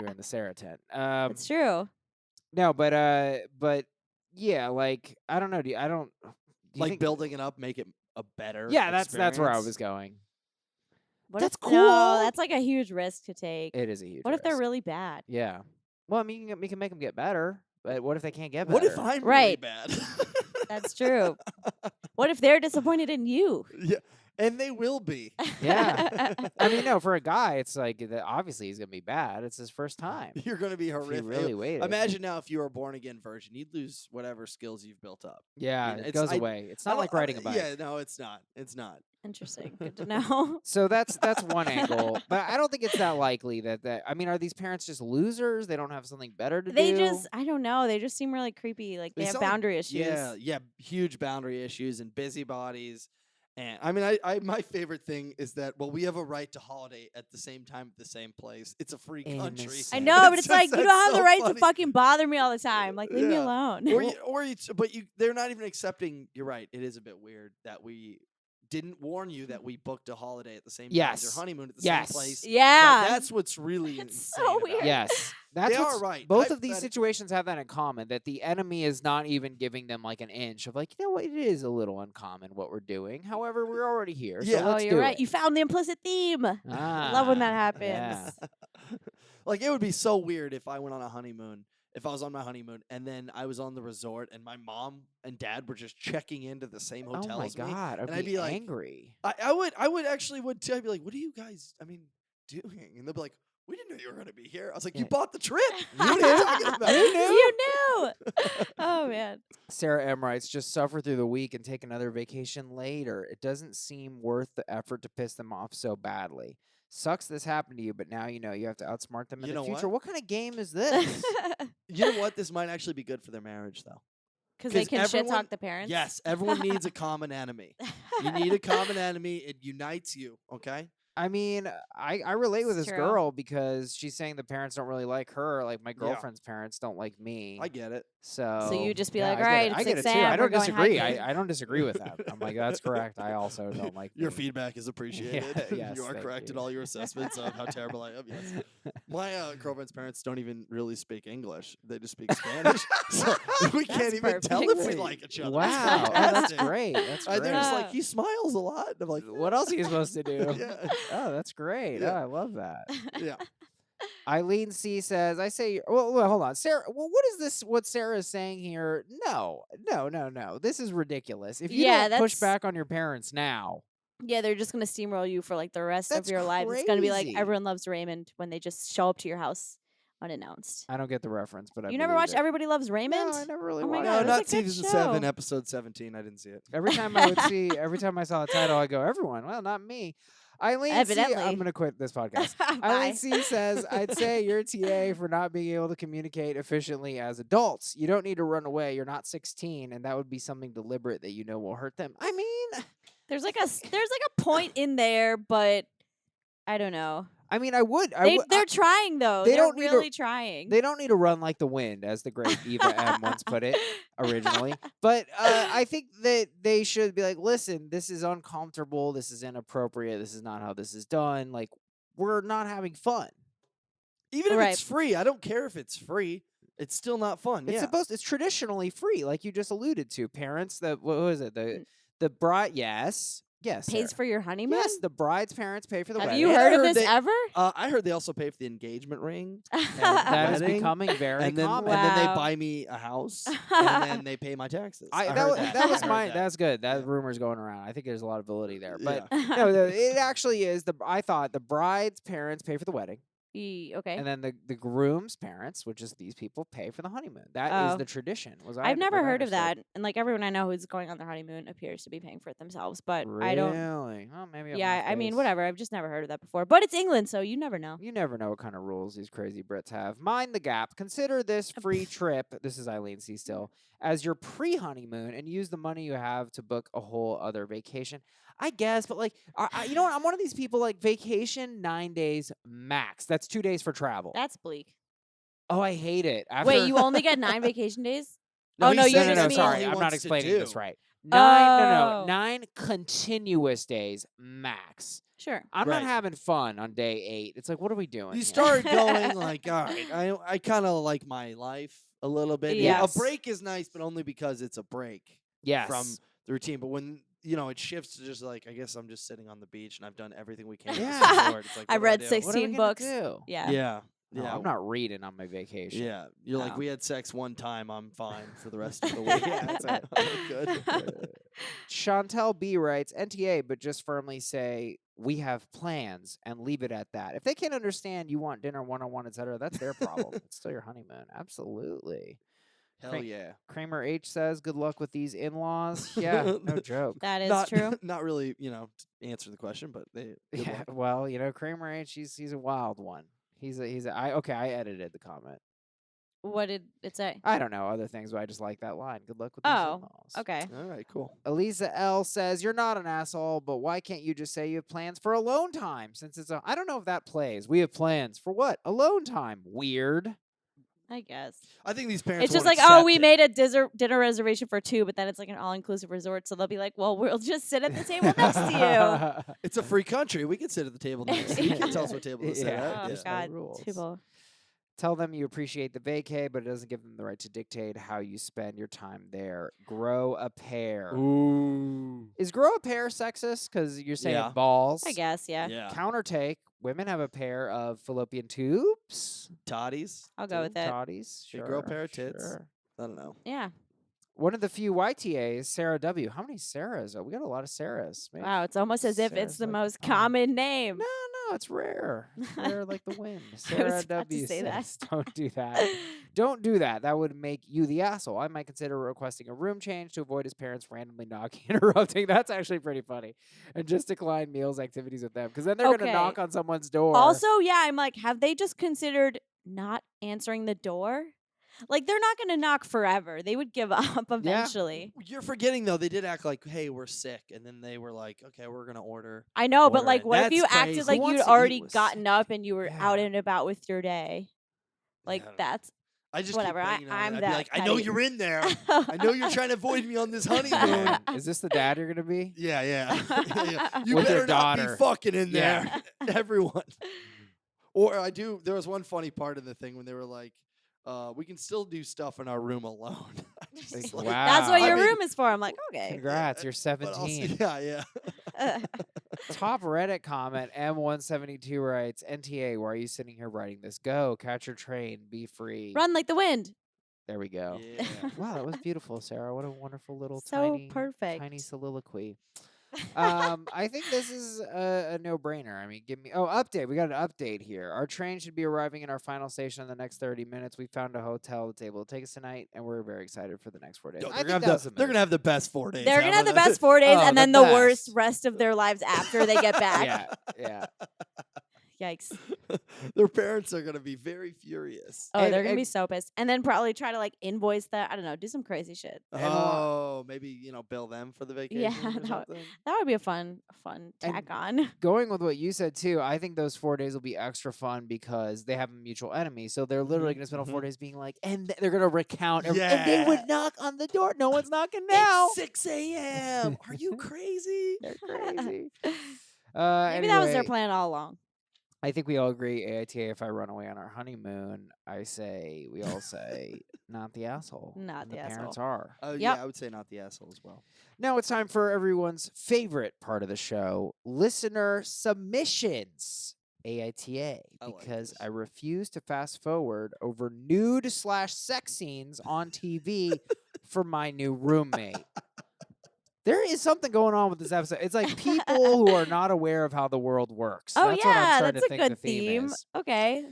were in the Sarah tent. It's true. No, but yeah, like I don't know. Do you like think? building it up, make it a better Yeah, that's where I experience? was going. What That's if, No, cool. that's like a huge risk to take. It is a huge. What if they're risk. really bad? Yeah. Well, I mean, we can make them get better, but what if they can't get better? What if I'm really Right. bad? That's true. What if they're disappointed in you? Yeah, and they will be. Yeah. I mean, no, for a guy, it's like obviously he's gonna be bad. It's his first time. You're going to be If he horrific. really waited. Imagine now if you were a born again virgin, you'd lose whatever skills you've built up. Yeah, mean, it it's- goes I- away. It's I not don't- like riding a bike. Yeah, no, it's not. It's not. Interesting. Good to know. So that's one angle, but I don't think it's that likely that. I mean, are these parents just losers? They don't have something better to They do. just, I don't know. They just seem really creepy. Like they have sound like- boundary issues. Yeah, huge boundary issues and busybodies. And I mean, I my favorite thing is that we have a right to holiday at the same time at the same place. It's a free country. Innocent. I know, but it's just- like you that's don't have the so right funny. to fucking bother me all the time. Like leave me Yeah. alone. They're not even accepting. You're right. It is a bit weird that we didn't warn you that we booked a holiday at the same time as your Yes. honeymoon at the Yes. same place. Yeah. That's what's really It's insane. so about weird. it. Yes, that's They what's, are right. Both of these Hypothetically. situations have that in common. That the enemy is not even giving them like an inch of like, you know what, it is a little uncommon what we're doing. However, we're already here. Yeah. So Oh, let's you're do right. it. You found the implicit theme. I love when that happens. yeah. Like it would be so weird if I went on a honeymoon. If I was on my honeymoon and then I was on the resort and my mom and dad were just checking into the same Oh hotel my as me, god, and I'd be like, angry. I would actually I'd be like, what are you guys? Doing? And they'll be like, we didn't know you were going to be here. I was like, you Yeah. bought the trip. You What knew. are you talking about? You knew. You knew. Oh man. Sarah M writes, just suffer through the week and take another vacation later. It doesn't seem worth the effort to piss them off so badly. Sucks this happened to you, but now you know you have to outsmart them in You the know future. what? What kind of game is this? You know what? This might actually be good for their marriage, though. Because they 'Cause can shit everyone- talk the parents. Yes, everyone needs a common enemy. You need a common enemy. It unites you. Okay. I mean, I relate with It's this true. girl because she's saying the parents don't really like her. Like my Yeah. girlfriend's parents don't like me. I get it. So you just be yeah, like, I "All get right, it. it's I get it 6 too. I a.m., we're don't going disagree. hiking." I don't disagree with that. I'm like, that's correct. I also don't like Your me. feedback is appreciated. yes, You are thank correct in you. all your assessments of how terrible I am. Yes. My girlfriend's parents don't even really speak English. They just speak Spanish. So we can't That's even tell if we perfect. like each other. It's Wow, oh, that's fantastic. great. That's great. They're just Yeah. like, he smiles a lot. And I'm like, What else are you supposed to do? Yeah. Oh, that's great. Yeah. Oh, I love that. Yeah. Eileen C says, I say, well, hold on. Sarah, well, what is this? What Sarah is saying here? No. This is ridiculous. If you Yeah, don't push that's- back on your parents now, Yeah, they're just gonna steamroll you for like the rest That's of your life. It's gonna be like crazy. everyone loves Raymond when they just show up to your house unannounced. I don't get the reference, but I You never believe watched it. Everybody Loves Raymond? No, I never really Oh my watched God, No, it. it's not a good season 7, show. episode 17. I didn't see it. Every time I saw the title, I go, everyone. Well, not me. Eileen C, Evidently. I'm going to quit this podcast. Bye. Eileen C says, I'd say you're TA for not being able to communicate efficiently as adults. You don't need to run away. You're not 16, and that would be something deliberate that you know will hurt them. I mean, There's like a point in there, but I don't know. I would. They're trying though. they They're don't need to- really trying. They don't need to run like the wind, as the great Eva M once put it originally. But I think that they should be like, listen, this is uncomfortable. This is inappropriate. This is not how this is done. Like, we're not having fun. Even if Right. it's free, I don't care if it's free. It's still not fun. It's yeah. it's traditionally free, like you just alluded to. Parents, what was it? The bride, yes, Pays Sarah. for your honeymoon. Yes, the bride's parents pay for the Have wedding. you And I heard of heard this they- ever? I heard they also pay for the engagement ring. And that is wedding, becoming very and then common. and then they Wow. buy me a house and then they pay my taxes. I that heard was, that. that was I heard my that. that's good. That Yeah. rumor's going around. I think there's a lot of validity there. But Yeah. no, it actually is I thought the bride's parents pay for the wedding. Okay. And then the groom's parents, which is these people, pay for the honeymoon. That is Oh. the tradition. I've never what I heard of that. understood. And like everyone I know who's going on their honeymoon appears to be paying for it themselves, but I don't. Really? Oh, maybe I'm Yeah, off I mean, base. whatever. I've just never heard of that before. But it's England, so you never know. You never know what kind of rules these crazy Brits have. Mind the gap. Consider this free trip. This is Eileen C. Still as your pre-honeymoon, and use the money you have to book a whole other vacation. I guess, but like, you know what? I'm one of these people like vacation 9 days max. That's 2 days for travel. That's bleak. Oh, I hate it. Wait, you only get 9 vacation days? No, Oh, no, he's you saying just no, mean- sorry, he I'm not wants to explaining this do. right. 9, Oh. 9 continuous days max. Sure. I'm Right. not having fun on day 8. It's like, what are we doing? You here? start going like, all right, I kind of like my life a little bit. Yeah, Yes. a break is nice, but only because it's a break Yes. from the routine. But when it shifts to just like, I guess I'm just sitting on the beach and I've done everything we can. Yeah. At this resort. It's like, I what do read do? 6 What are we 16 gonna books. do? Yeah. Yeah, No, yeah. I'm not reading on my vacation. Yeah, you're like, No. we had sex one time. I'm fine for the rest of the week. Yeah, that's it. I'm good. Chantel B writes, NTA, but just firmly say, we have plans and leave it at that. If they can't understand you want dinner one-on-one, etc., that's their problem. It's still your honeymoon. Absolutely. Hell Cra- yeah. Kramer H says, good luck with these in-laws. Yeah, no joke. That is not, true. Not really, to answer the question, but they. Good Yeah, luck. well, Kramer H, he's a wild one. I edited the comment. What did it say? I don't know other things, but I just like that line. Good luck with these Oh, in-laws. okay. All right, cool. Elisa L says, you're not an asshole, but why can't you just say you have plans for alone time? Since I don't know if that plays. We have plans for what? Alone time. Weird. I guess. I think these parents. It's just won't like, oh, accept we it. made a dinner reservation for 2, but then it's like an all-inclusive resort, so they'll be like, well, we'll just sit at the table next to you. It's a free country. We can sit at the table next. You can tell us what table to sit Yeah. at. Oh, Yeah. There's no God. rules. Table. Tell them you appreciate the vacay, but it doesn't give them the right to dictate how you spend your time there. Grow a pair. Ooh. Is grow a pair sexist? Because you're saying Yeah. balls. I guess, yeah. Yeah. Counter take. Women have a pair of fallopian tubes. Toddies. I'll go with it. Toddies. They Sure. grow a pair of tits. Sure. I don't know. Yeah. One of the few YTAs, Sarah W. How many Sarahs? Oh, we got a lot of Sarahs. Maybe Wow, it's almost as if it's Sarah's the like most common. common name. No, it's rare. It's rare like the wind. I was Sarah about to W. say that. says, don't do that. Don't do that. That would make you the asshole. I might consider requesting a room change to avoid his parents randomly knocking and interrupting. That's actually pretty funny. And just decline meals, activities with them. Because then they're going to Okay. knock on someone's door. Also, yeah, I'm like, have they just considered not answering the door? Like, they're not going to knock forever. They would give up eventually. You're forgetting though. They did act like, "Hey, we're sick," and then they were like, "Okay, we're gonna order." I know, but Order like, it. what if That's you crazy. acted Who like wants you'd to eat already with gotten up and you were out Yeah. and about with your day? Like, I don't know. that's I just whatever. Keep banging on it. I'm I'd that be like, "I know petty. you're in there. I know you're trying to avoid me on this honeymoon." Man, is this the dad you're going to be? Yeah, yeah. You With your better not daughter. be fucking in there, Yeah. everyone. Or there was one funny part of the thing when they were like, we can still do stuff in our room alone. I just Like, like, wow. That's what I your mean, room is for. I'm like, okay. Congrats, you're but also- 17. yeah. Top Reddit comment, M172 writes, NTA, why are you sitting here writing this? Go, catch your train, be free. Run like the wind. There we go. Yeah. Wow, that was beautiful, Sarah. What a wonderful little So tiny perfect. soliloquy. I think this is a no-brainer. I mean, update. We got an update here. Our train should be arriving in our final station in the next 30 minutes. We found a hotel that's able to take us tonight, and we're very excited for the next 4 days. Yo, I they're think gonna that have was a they're move. gonna have the best 4 days. They're going to have the ever. best 4 days Oh, and the then the worst best. rest of their lives after they get back. Yeah. Yikes. Their parents are gonna be very furious. Oh, And- they're going to be and- so pissed. And then probably try to like invoice that. I don't know. Do some crazy shit. And Oh, maybe bill them for the vacation Yeah, or that something. That would be a fun And- tack on. Going with what you said too, I think those 4 days will be extra fun because they have a mutual enemy. So they're literally Mhm, going to spend all 4 mhm. days being like, and they're going to recount. And they would Yeah. knock on the door. No one's knocking now. It's 6 a.m. Are you crazy? They're crazy. Maybe that was their Anyway, plan all along. I think we all agree, AITA, if I run away on our honeymoon, we all say, not the asshole. Not And the parents asshole. are. Oh Yep. yeah, I would say not the asshole as well. Now it's time for everyone's favorite part of the show, listener submissions. AITA, I like because this. I refuse to fast forward over nude/sex scenes on TV for my new roommate. There is something going on with this episode. It's like people who are not aware of how the world works. Oh That's what I'm yeah, starting that's to a think the good theme theme. is. Okay.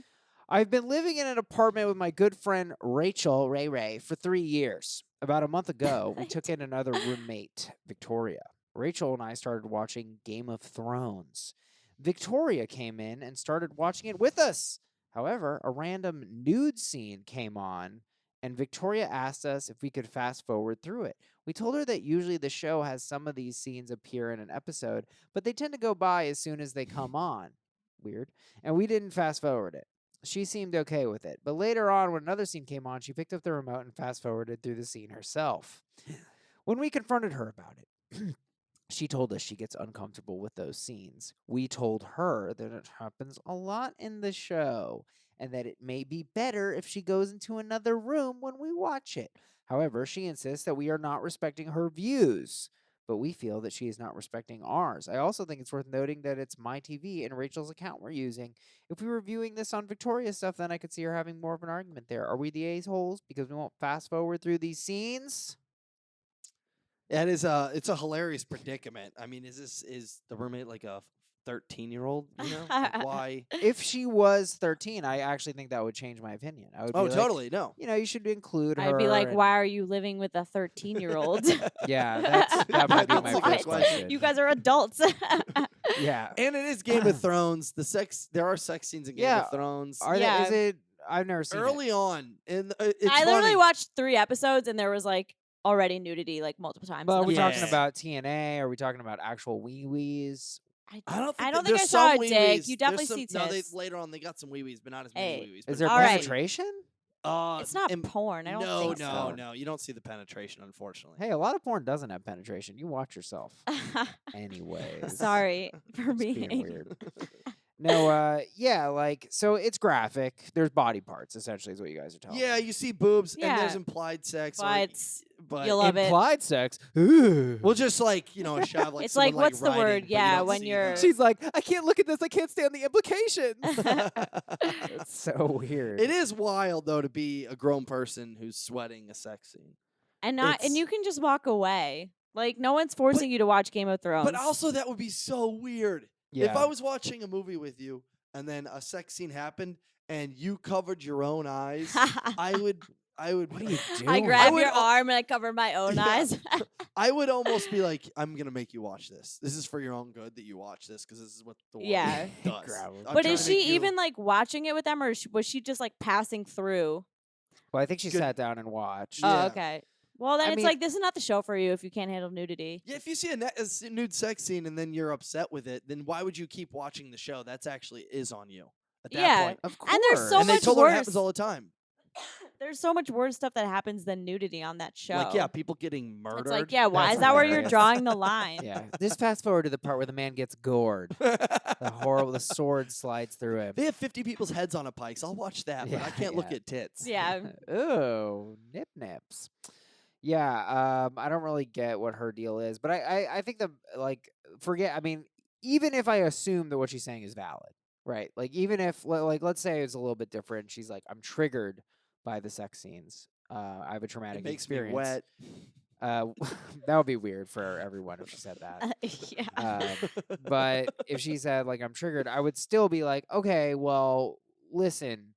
I've been living in an apartment with my good friend Rachel Ray for 3 years. About a month ago, we took in another roommate, Victoria. Rachel and I started watching Game of Thrones. Victoria came in and started watching it with us. However, a random nude scene came on, and Victoria asked us if we could fast forward through it. We told her that usually the show has some of these scenes appear in an episode, but they tend to go by as soon as they come on. Weird. And we didn't fast forward it. She seemed okay with it, but later on, when another scene came on, she picked up the remote and fast forwarded through the scene herself. When we confronted her about it, she told us she gets uncomfortable with those scenes. We told her that it happens a lot in the show and that it may be better if she goes into another room when we watch it. However, she insists that we are not respecting her views, but we feel that she is not respecting ours. I also think it's worth noting that it's my TV and Rachel's account we're using. If we were viewing this on Victoria's stuff, then I could see her having more of an argument there. Are we the a-holes because we won't fast forward through these scenes? Yeah, it's a hilarious predicament. I mean, is the roommate like a 13-year-old? You know, like, why? If she was 13, I actually think that would change my opinion. I would Oh, be like, totally. No. you know, you should include her. I'd be like, and- why are you living with a 13-year-old? Yeah, that might be That's my a good first question. You guys are adults. Yeah. And it is Game of Thrones. There are sex scenes in Game Yeah, of Thrones. Are Yeah. Is it? I've never seen it. Early on, and it's I literally funny. watched 3 episodes and there was like already nudity like multiple times. But in are the we first- talking about TNA? Are we talking about actual wee-wees? I don't think, I don't that- think I there's saw some a dick. wee-wees. You There's definitely some, see No, tits. later on they got some wee-wees, but not as Hey, many wee-wees. Is there All right. penetration? It's not porn. I don't no, think no, so. no. You don't see the penetration, unfortunately. Hey, a lot of porn doesn't have penetration. You watch yourself. Anyways. Sorry for It's being being weird. No, yeah, like, so it's graphic. There's body parts, essentially, is what you guys are telling Yeah, me. you see boobs, and there's Yeah. implied sex. But you'll love it. Implied sex. Ooh. Well, just like, a shot of like It's someone, like, what's the riding, word? but you Yeah, don't when see you're- the- She's like, I can't look at this. I can't stand the implications. it It's so weird. is wild though to be a grown person who's sweating a sex scene. and it's- you can just walk away. Like no one's forcing you to watch Game of Thrones. But also that would be so weird. Yeah. If I was watching a movie with you and then a sex scene happened and you covered your own eyes, I would What are you doing? I grab would your al- arm and I cover my own Yeah. eyes. I would almost be like, I'm gonna make you watch this. This is for your own good that you watch this because this is what the world Yeah. does. Grab 'em. I'm But trying is to make she you- even like watching it with them, or was she just like passing through? Well, I think she Good- sat down and watched. Yeah. Oh, okay. Well, then I it's mean- like this is not the show for you if you can't handle nudity. Yeah, if you see a nude sex scene and then you're upset with it, then why would you keep watching the show? That's actually is on you at that Yeah. point. Of course. And there's so And they much told her it worse. happens all the time. There's so much worse stuff that happens than nudity on that show. Like, yeah, people getting murdered. It's like, yeah, why That's is that where you're hilarious. drawing the line? Yeah. Just fast forward to the part where the man gets gored. The sword slides through him. They have 50 people's heads on a pike, so I'll watch that, but Yeah, I can't look yeah. at tits. Yeah. Ooh, nip nips. Yeah, I don't really get what her deal is, but I think I mean, even if I assume that what she's saying is valid, right? Like, even if, like, let's say it's a little bit different. She's like, I'm triggered by the sex scenes. I have a traumatic It makes experience. me wet. That would be weird for everyone if she said that. Yeah. But if she said, like, I'm triggered, I would still be like, okay, well, listen,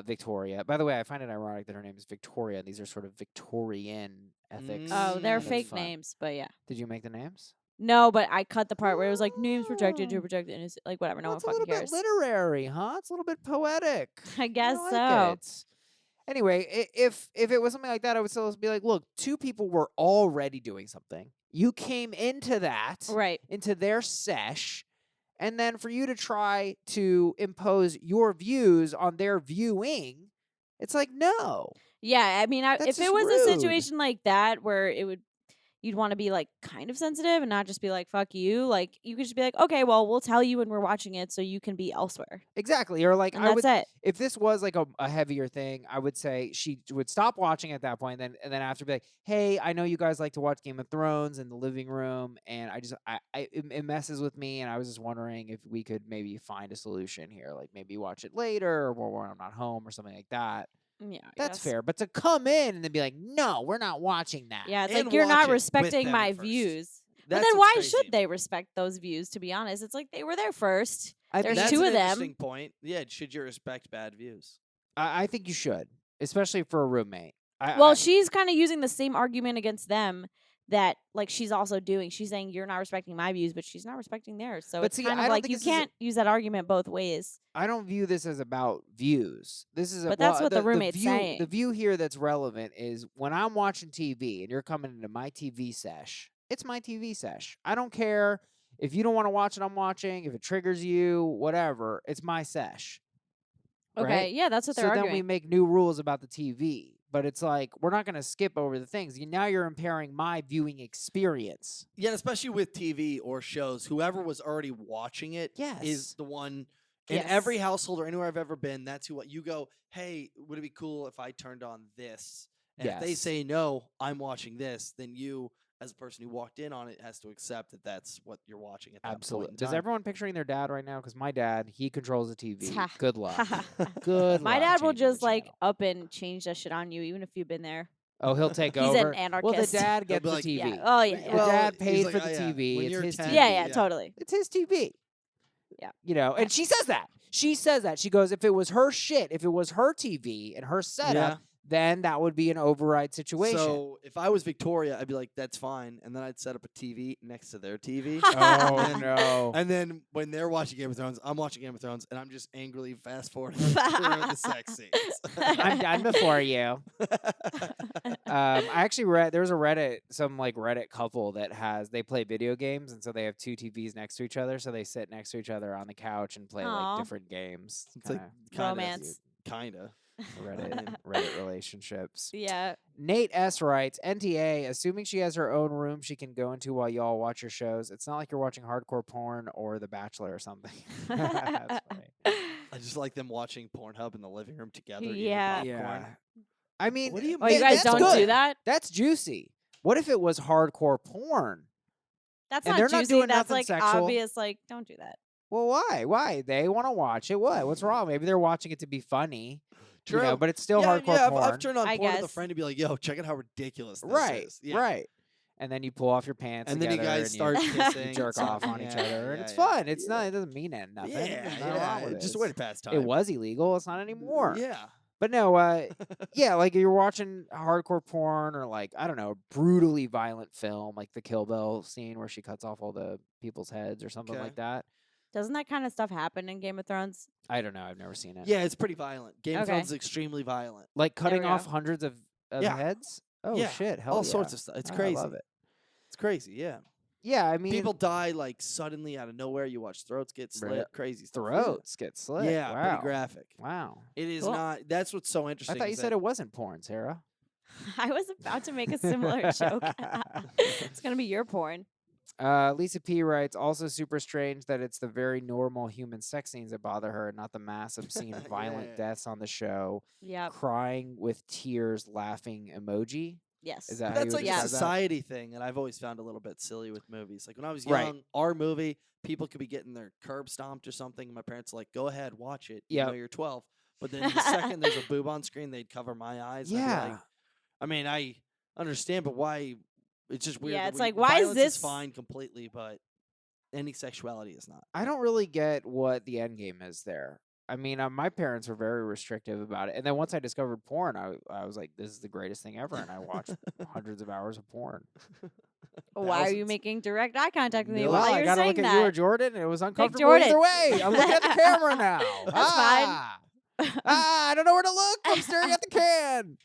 Victoria. By the way, I find it ironic that her name is Victoria, and these are sort of Victorian ethics. Oh, they're That's fake fun. names, but yeah. Did you make the names? No, but I cut the part where it was like names protected to Oh. protect the innocent. Like whatever, no Well, one it's a fucking little cares. bit literary, huh? It's a little bit poetic. I guess like so. it. Anyway, if it was something like that, I would still be like, look, 2 people were already doing something. You came into that, Right. into their sesh, and then for you to try to impose your views on their viewing, it's like, no. Yeah, I mean, That's if it just was rude. a situation like that where you'd want to be like kind of sensitive and not just be like fuck you. Like you could just be like, okay, well, we'll tell you when we're watching it so you can be elsewhere. Exactly. Or like And I that's would it. if this was like a heavier thing, I would say she would stop watching at that point, and then after be like, hey, I know you guys like to watch Game of Thrones in the living room, and it messes with me, and I was just wondering if we could maybe find a solution here, like maybe watch it later or when I'm not home or something like that. Yeah, I That's guess. fair. But to come in and then be like, no, we're not watching that. Yeah, it's And like you're watch not it with respecting them my at first. views. But That's then what's why crazy. should they respect those views, to be honest? It's like they were there first. There's That's two an of them. interesting point. Yeah, should you respect bad views? I think you should, especially for a roommate. Well, she's kind of using the same argument against them that like she's also doing. She's saying you're not respecting my views, but she's not respecting theirs. So But it's see, kind I of don't like think you this is can't use that argument both ways. I don't view this as about views. This is But that's what the roommate's view. saying. The view here that's relevant is when I'm watching TV and you're coming into my TV sesh. It's my TV sesh. I don't care if you don't want to watch it. I'm watching. If it triggers you, whatever. It's my sesh. Okay, Right? yeah, that's what they're So arguing. then we make new rules about the TV. But it's like we're not going to skip over the things. Now you're impairing my viewing experience. Yeah, especially with TV or shows, whoever was already watching it is Yes. the one. In Yes. every household or anywhere I've ever been, that's who you go, hey, would it be cool if I turned on this? And if they Yes. say no, I'm watching this, then you, as a person who walked in on it, has to accept that that's what you're watching at that point Absolutely. in Does time. everyone picturing their dad right now? Because my dad, he controls the TV. Good luck. Good luck. My dad will changing the just like channel. up and change that shit on you, even if you've been there. Oh, he'll take He's over. an anarchist. Well, the dad He'll gets be the like, TV. Yeah. Oh yeah. The Yeah. Well, dad he's paid like, for the "Oh, yeah, TV. when It's you're his 10, TV. Yeah, Yeah. totally. It's his TV. Yeah. You know, and she says that. She says that. She goes, if it was her shit, if it was her TV and her setup, Yeah. then that would be an override situation. So if I was Victoria, I'd be like, that's fine. And then I'd set up a TV next to their TV. oh, And- no. And then when they're watching Game of Thrones, I'm watching Game of Thrones, and I'm just angrily fast forwarding through the sex scenes. I'm done before you. I actually read there was a Reddit couple that they play video games, and so they have two TVs next to each other, so they sit next to each other on the couch and play Aw. like different games. It's like Kinda Romance. Kinda. Reddit relationships. Yeah. Nate S writes, NTA, assuming she has her own room she can go into while y'all watch your shows. It's not like you're watching hardcore porn or The Bachelor or something. That's funny. I just like them watching Pornhub in the living room together. eating Yeah. popcorn. I mean, What do you Oh, you mean? guys that's don't do good. that? That's juicy. What if it was hardcore porn? That's And not they're not juicy. doing That's nothing like sexual. obvious. Like, don't do that. Well, why? Why? They want to watch it. What? What's wrong? Maybe they're watching it to be funny. True. You know, but it's still yeah, hardcore yeah, porn. I've turned on I porn with a guess. friend to be like, yo, check out how ridiculous this right. is. Yeah. Right. And then you pull off your pants And then you together guys start you kissing. jerk and off on yeah, each other, and yeah, it's yeah. fun. It's not. It doesn't mean nothing. Yeah, There's nothing wrong with it. just a way to pass time. It was illegal. It's not anymore. Yeah. But no, yeah, like you're watching hardcore porn or like, I don't know, brutally violent film, like the Kill Bill scene where she cuts off all the people's heads or something Okay. like that. Doesn't that kind of stuff happen in Game of Thrones? I don't know. I've never seen it. Yeah, it's pretty violent. Game of Okay. Thrones is extremely violent. Like There we cutting off go. hundreds of Yeah. heads? Oh, Yeah, shit. Hell all yeah. sorts of stuff. It's Oh, crazy. I love it. It's crazy, yeah. Yeah, I mean, People die like suddenly out of nowhere. You watch throats get slit, Right. crazy stuff. throats get slit. Yeah, wow. pretty graphic. Wow. It is Cool. not. That's what's so I interesting. thought you is said that- it wasn't porn, Sarah. I was about to make a similar joke. It's gonna be your porn. Lisa P writes, also super strange that it's the very normal human sex scenes that bother her, not the mass obscene violent Yeah. deaths on the show. Yep. Crying with tears, laughing emoji. Yes. Is that how That's you like would a Yeah. describe that? society thing, and I've always found a little bit silly with movies. Like when I was young, Right. our movie, people could be getting their curb stomped or something. And my parents are like, go ahead, watch it. Yep. You know you're 12. But then the second there's a boob on screen, they'd cover my eyes. and I'd be Yeah. like, I mean, I understand, but why? It's just weird. Yeah, that it's we- like, why is violence this- fine completely, but any sexuality is not. I don't really get what the end game is there. I mean, my parents were very restrictive about it. And then once I discovered porn, I was like, this is the greatest thing ever. And I watched hundreds of hours of porn. Why are you Thousands. making direct eye contact with me Well, while I you're gotta saying look at that? you or Jordan, and it was uncomfortable Jordan. either way. I'm looking at the camera now. That's fine. I don't know where to look. I'm staring at the can.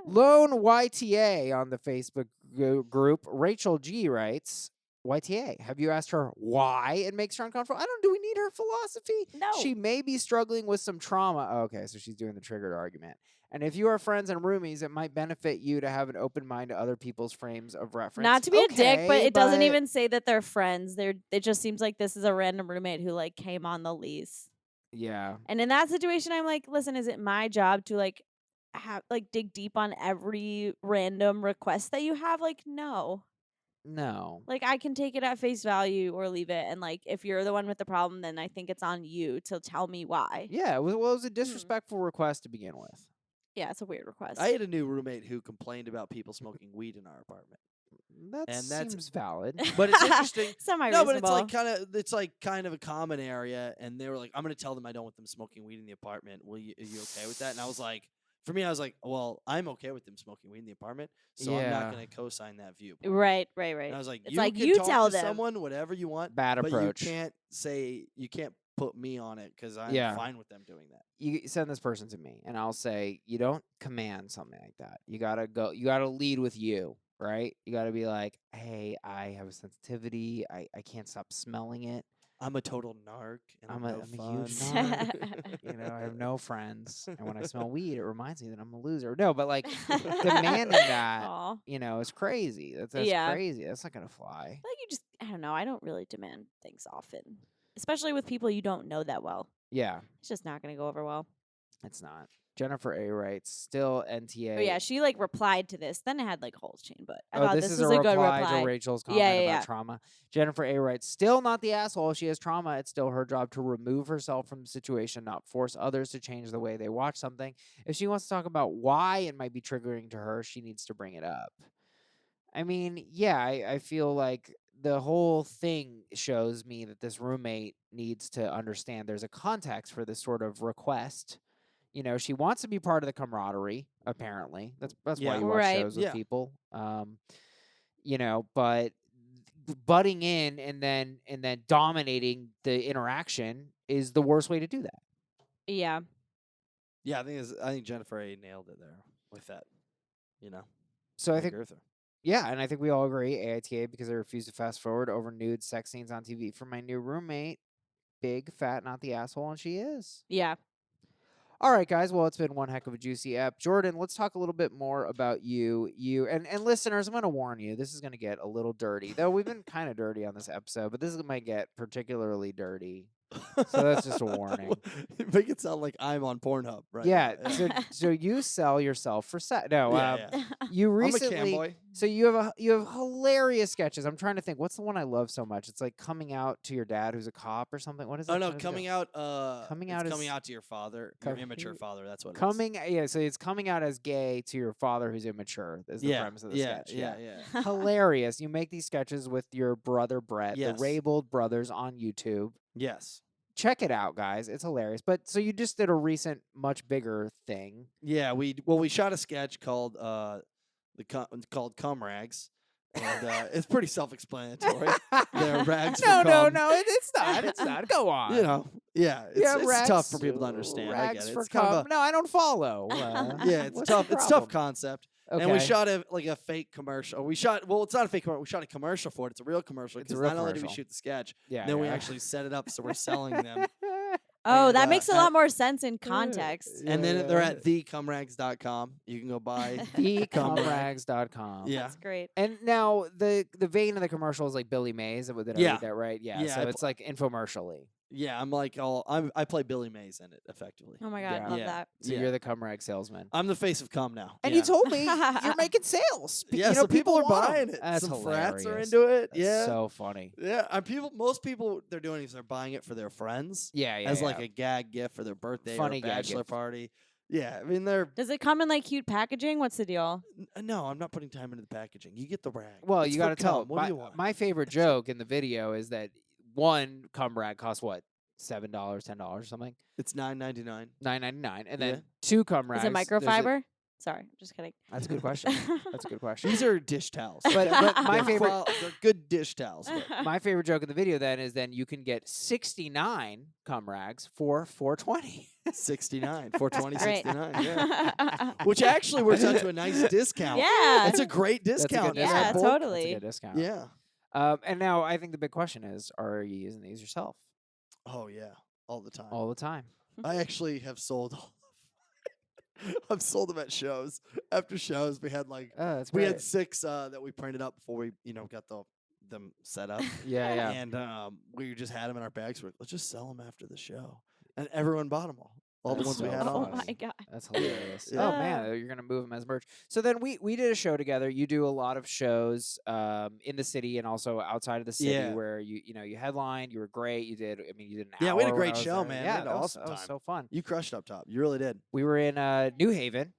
Lone YTA on the Facebook group. Rachel G writes, YTA, have you asked her why it makes her uncomfortable? Do we need her philosophy? No. She may be struggling with some trauma. Oh, okay, so she's doing the triggered argument. And if you are friends and roomies, it might benefit you to have an open mind to other people's frames of reference. Not to be a dick, but Okay, it doesn't even say that they're friends. It just seems like this is a random roommate who like came on the lease. Yeah. And in that situation, I'm like, listen, is it my job to like dig deep on every random request that you have? Like, no. No. Like, I can take it at face value or leave it. And like, if you're the one with the problem, then I think it's on you to tell me why. Yeah, it was a disrespectful request to begin with. Yeah, it's a weird request. I had a new roommate who complained about people smoking weed in our apartment. That And that's- seems valid. But it's interesting. No, but Semi-reasonable. it's like kind of a common area, and they were like, "I'm going to tell them I don't want them smoking weed in the apartment. Are you okay with that?" And I was like, for me, I was like, "Well, I'm okay with them smoking weed in the apartment, so I'm Yeah. not going to co-sign that view." Right. And I was like, It's "You like, can you talk tell to them." someone whatever you want, Bad but approach. you can't put me on it because I'm Yeah. fine with them doing that." You send this person to me, and I'll say, you don't command something like that. You gotta go. You gotta lead with you, right? You gotta be like, hey, I have a sensitivity. I can't stop smelling it. I'm a total narc, and I'm I'm no a fun. huge narc. You know, I have no friends, and when I smell weed, it reminds me that I'm a loser. No, but like demanding that, Aw. you know, is crazy. That's Yeah. crazy. That's not gonna fly. Like you just, I don't know. I don't really demand things often, especially with people you don't know that well. Yeah, It's just not going to go over well. it's not. Jennifer A. writes, still NTA. Oh yeah, she like replied to this. Then it had like holes chain, but I Oh, thought this this is was a a good reply reply. to Rachel's Yeah, comment yeah, about yeah. trauma. Jennifer A. writes, still not the asshole. If she has trauma, it's still her job to remove herself from the situation, not force others to change the way they watch something. If she wants to talk about why it might be triggering to her, she needs to bring it up. I mean, yeah, I feel like the whole thing shows me that this roommate needs to understand there's a context for this sort of request. You know, she wants to be part of the camaraderie, apparently. That's why Yeah. you watch Right. shows with Yeah. people. You know, but butting in and then dominating the interaction is the worst way to do that. Yeah. Yeah, I think Jennifer A. nailed it there with that. You know, So I agree think, with her. yeah, and I think we all agree, AITA, because I refuse to fast forward over nude sex scenes on TV for my new roommate. Big, fat, not the asshole, and she is. Yeah. All right, guys. Well, it's been one heck of a juicy ep. Jordan, let's talk a little bit more about you. And listeners, I'm going to warn you, this is going to get a little dirty. Though we've been kind of dirty on this episode, but this might get particularly dirty. So that's just a warning. Make it sound like I'm on Pornhub, right? Yeah. now. So you sell yourself for sex. No, Yeah. you I'm a recently. cam boy. So you have hilarious sketches. I'm trying to think. What's the one I love so much? It's like coming out to your dad who's a cop or something. What is it? Oh no, What does it go? coming out. Coming It's out coming as- out to your father, Com- your immature father. That's what. Yeah, so it's coming out as gay to your father who's immature. Is the premise of the sketch. Yeah. Hilarious. You make these sketches with your brother Brett, Yes. the Raybould brothers on YouTube. Yes. Check it out, guys. It's hilarious. But so you just did a recent, much bigger thing. Yeah. We shot a sketch called called Cum Rags, and it's pretty self-explanatory. They're rags for No, cum. it's not. It's not. Go on. You know, it's rags, tough for people to understand. I Rags get it. for It's kind of cum. No, I don't follow. yeah, it's what's tough. the It's a tough problem? concept. Okay. And we shot a fake commercial. It's not a fake commercial. We shot a commercial for it. It's a real commercial. It's a Because real not only did we commercial. shoot the sketch, Yeah. then we yeah. actually set it up so we're selling them. Oh, And, that makes a at- lot more sense in context. And then they're at thecumrags.com. You can go buy. thecumrags.com. Yeah. That's great. And now the vein of the commercial is like Billy Mays. Did I Yeah. read that right? Yeah. Yeah, So I it's like infomercially. Yeah, I play Billy Mays in it effectively. Oh my god, Yeah. love Yeah. that. So Yeah. you're the cumrag salesman. I'm the face of cum now. And yeah. you told me you're making sales. Yeah, you know, so people are want 'em. buying it. That's Some frats are hilarious. into it. That's yeah. so funny. Yeah, and most people they're doing is they're buying it for their friends Yeah, yeah. as yeah. like a gag gift for their birthday Funny or a gag bachelor gift. party. Yeah, I mean they're Does it come in like cute packaging? What's the deal? no, I'm not putting time into the packaging. You get the rag. Well, It's you for got to tell. cum. What do you want? My favorite joke in the video is that one cum rag costs what? $7, $10 or something. It's $9.99. $9.99, and then Yeah. two cum rags. Is it there's a- microfiber? Sorry, just kidding. That's a good question. That's a good question. These are dish towels. But my They're favorite they're good dish towels. but- my favorite joke in the video then is you can get 69 cum rags for $4.20. 69, 420, Great. 69. Yeah. Which actually works out to a nice discount. Yeah. That's a great That's a good discount. in Yeah, that discount. bulk. That's a totally. good discount. Yeah. And now I think the big question is, are you using these yourself Oh yeah. All the time. all the time? I actually have sold all I've sold them at shows. After shows, we had That's we great. had 6 that we printed up before we got them set up. Yeah. And we just had them in our bags. We're like, let's just sell them after the show, and everyone bought them all the That's ones we so had Oh on. funny. my god. That's hilarious. Yeah. Oh man, you're gonna move them as merch. So then we did a show together. You do a lot of shows in the city and also outside of the city Yeah. where you headlined. You were great. You did an Yeah, hour we had a when great I was show, there. man. We Yeah, had an that was, awesome that was time. so fun. You crushed up top. You really did. We were in New Haven.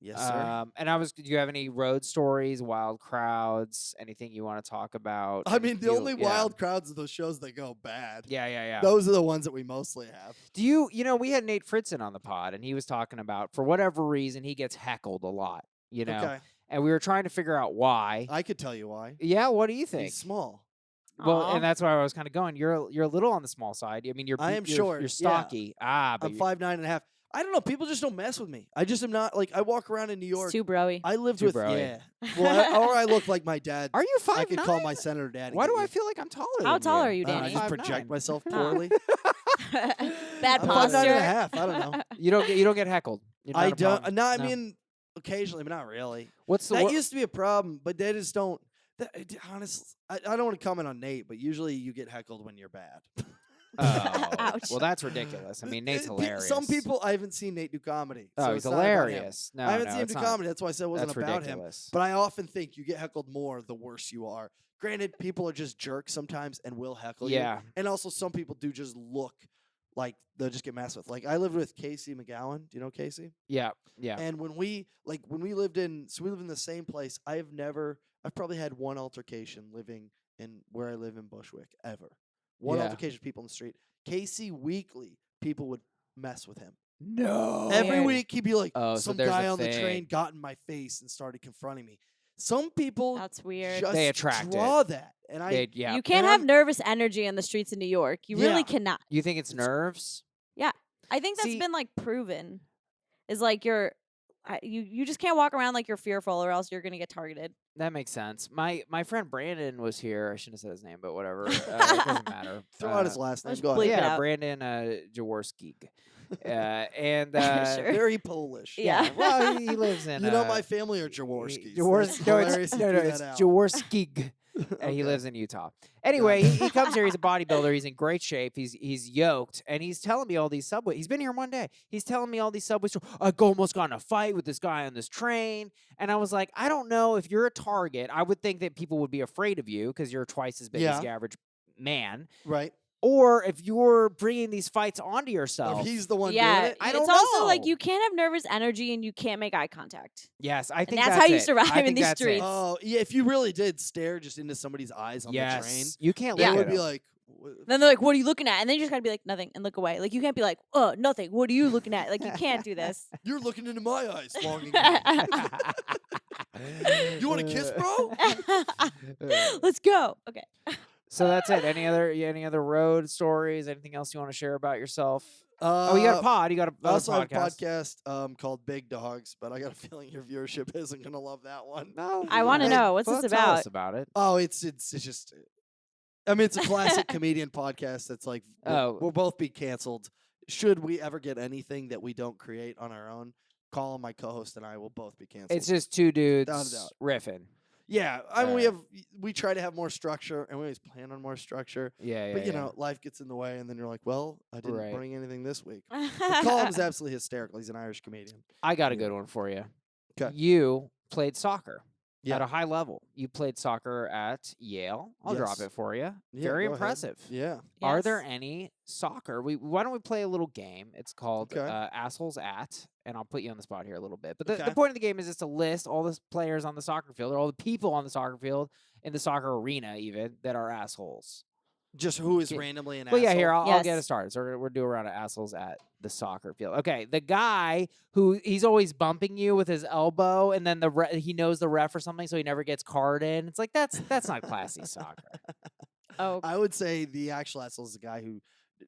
Yes, sir. Do you have any road stories, wild crowds, anything you want to talk about? I mean, the only yeah. wild crowds are those shows that go bad. Yeah. Those are the ones that we mostly have. Do you know, we had Nate Fritzen on the pod, and he was talking about, for whatever reason, he gets heckled a lot, Okay. and we were trying to figure out why. I could tell you why. Yeah, what do you think? He's small. Well, Aw. and that's why I was kind of going. You're a little on the small side. I mean, I am you're short, yeah. stocky. But I'm 5'9.5". I don't know. People just don't mess with me. I just am not like. I walk around in New York. It's too broy. I lived Too with broy. Well, or I look like my dad. Are you 5'9"? I could call my senator dad. Why do I feel like I'm taller? How than tall you? are you, I don't know, I Danny? just 5'9". project myself Oh. poorly. Bad I'm posture. 5'9.5". I don't know. You don't get heckled. You're not I a don't. problem. No, I No. mean, occasionally, but not really. What's the That wor- used to be a problem, but they just don't. Honestly, I don't want to comment on Nate, but usually you get heckled when you're bad. Oh, Ouch. well, that's ridiculous. I mean, Nate's hilarious. Some people, I haven't seen Nate do comedy. Oh, so he's it's not about him. hilarious. No, I haven't no, seen him it's do not. comedy. That's why I said it wasn't That's about him. ridiculous. But I often think you get heckled more the worse you are. Granted, people are just jerks sometimes and will heckle you. Yeah. And also, some people do just look like they'll just get messed with. Like I lived with Casey McGowan. Do you know Casey? Yeah. And when we lived in the same place, I've probably had one altercation living in where I live in Bushwick ever. One Yeah. altercation with people in the street. Casey weekly, people would mess with him. No. Every Weird. week he'd be like, Oh, so some there's a guy on the thing. train got in my face and started confronting me. Some people That's weird. just They attract it. draw that. And Yeah. You can't And have I'm- nervous energy in the streets of New York. You really Yeah. cannot. You think it's nerves? I think that's See- been like proven. Is like you just can't walk around like you're fearful, or else you're gonna get targeted. That makes sense. My friend Brandon was here. I shouldn't have said his name, but whatever. It doesn't matter. throw out his last name. let's Go bleep ahead. it Yeah, out. Brandon Jaworski. And Sure. Very Polish. Yeah. well, he lives in. You know, my family are Jaworskis. Jaworski. No, it's Jaworski. And he Okay. lives in Utah. Anyway, he comes here. He's a bodybuilder. He's in great shape. He's yoked, and he's telling me all these subway. He's been here one day. He's telling me all these subway stories. I almost got in a fight with this guy on this train, and I was like, I don't know if you're a target. I would think that people would be afraid of you because you're twice as big as Yeah. the average man. Right. Or if you're bringing these fights onto Or yourself. if he's the one Yeah, doing it. I it's don't also like know. you can't have nervous energy and you can't make eye contact. Yes, I think that's that's how you it. survive I in think these that's it. streets. Oh, yeah. If you really did stare just into somebody's eyes on the train, Yes, you can't they look would at be him. like, Then they're like, "What are you looking at?" And then you just gotta be like, "Nothing," and look away. Like you can't be like, "Oh, nothing. What are you looking at?" Like you can't do this. you're looking into my eyes longingly. You want to kiss, bro? Let's go. Okay. So that's it. Any other road stories? Anything else you want to share about yourself? Oh, you got a pod. You got I also have a podcast. podcast called Big Dogs, but I got a feeling your viewership isn't gonna love that one. No, I wanna Hey, know. What's well, this tell about? us about it. Oh, it's just. I mean, it's a classic comedian podcast. That's like, we'll both be canceled. Should we ever get anything that we don't create on our own, Colin, my co-host, and I will both be canceled. It's just two dudes Without a doubt. riffing. Yeah, I mean, Alright. we try to have more structure, and we always plan on more structure. Yeah, But you know, life gets in the way, and then you're like, well, I didn't Right. bring anything this week. But Colin is absolutely hysterical. He's an Irish comedian. I got a Yeah. good one for you. 'Kay. You played soccer Yeah. at a high level. You played soccer at Yale. I'll drop Yes. it for you. Yeah, Very go ahead. impressive. Yeah. Are there Yes. any soccer? Why don't we play a little game? It's called Okay. Assholes At, and I'll put you on the spot here a little bit. But the Okay. point of the game is just to list all the players on the soccer field, or all the people on the soccer field, in the soccer arena even, that are assholes. Just who is Yeah. randomly an Well, yeah, here, asshole. I'll get Yes. it started. So we're doing a round of assholes at the soccer field. Okay, the guy who he's always bumping you with his elbow, and then he knows the ref or something, so he never gets carded. It's like that's not classy soccer. Oh, I would say the actual asshole is the guy who,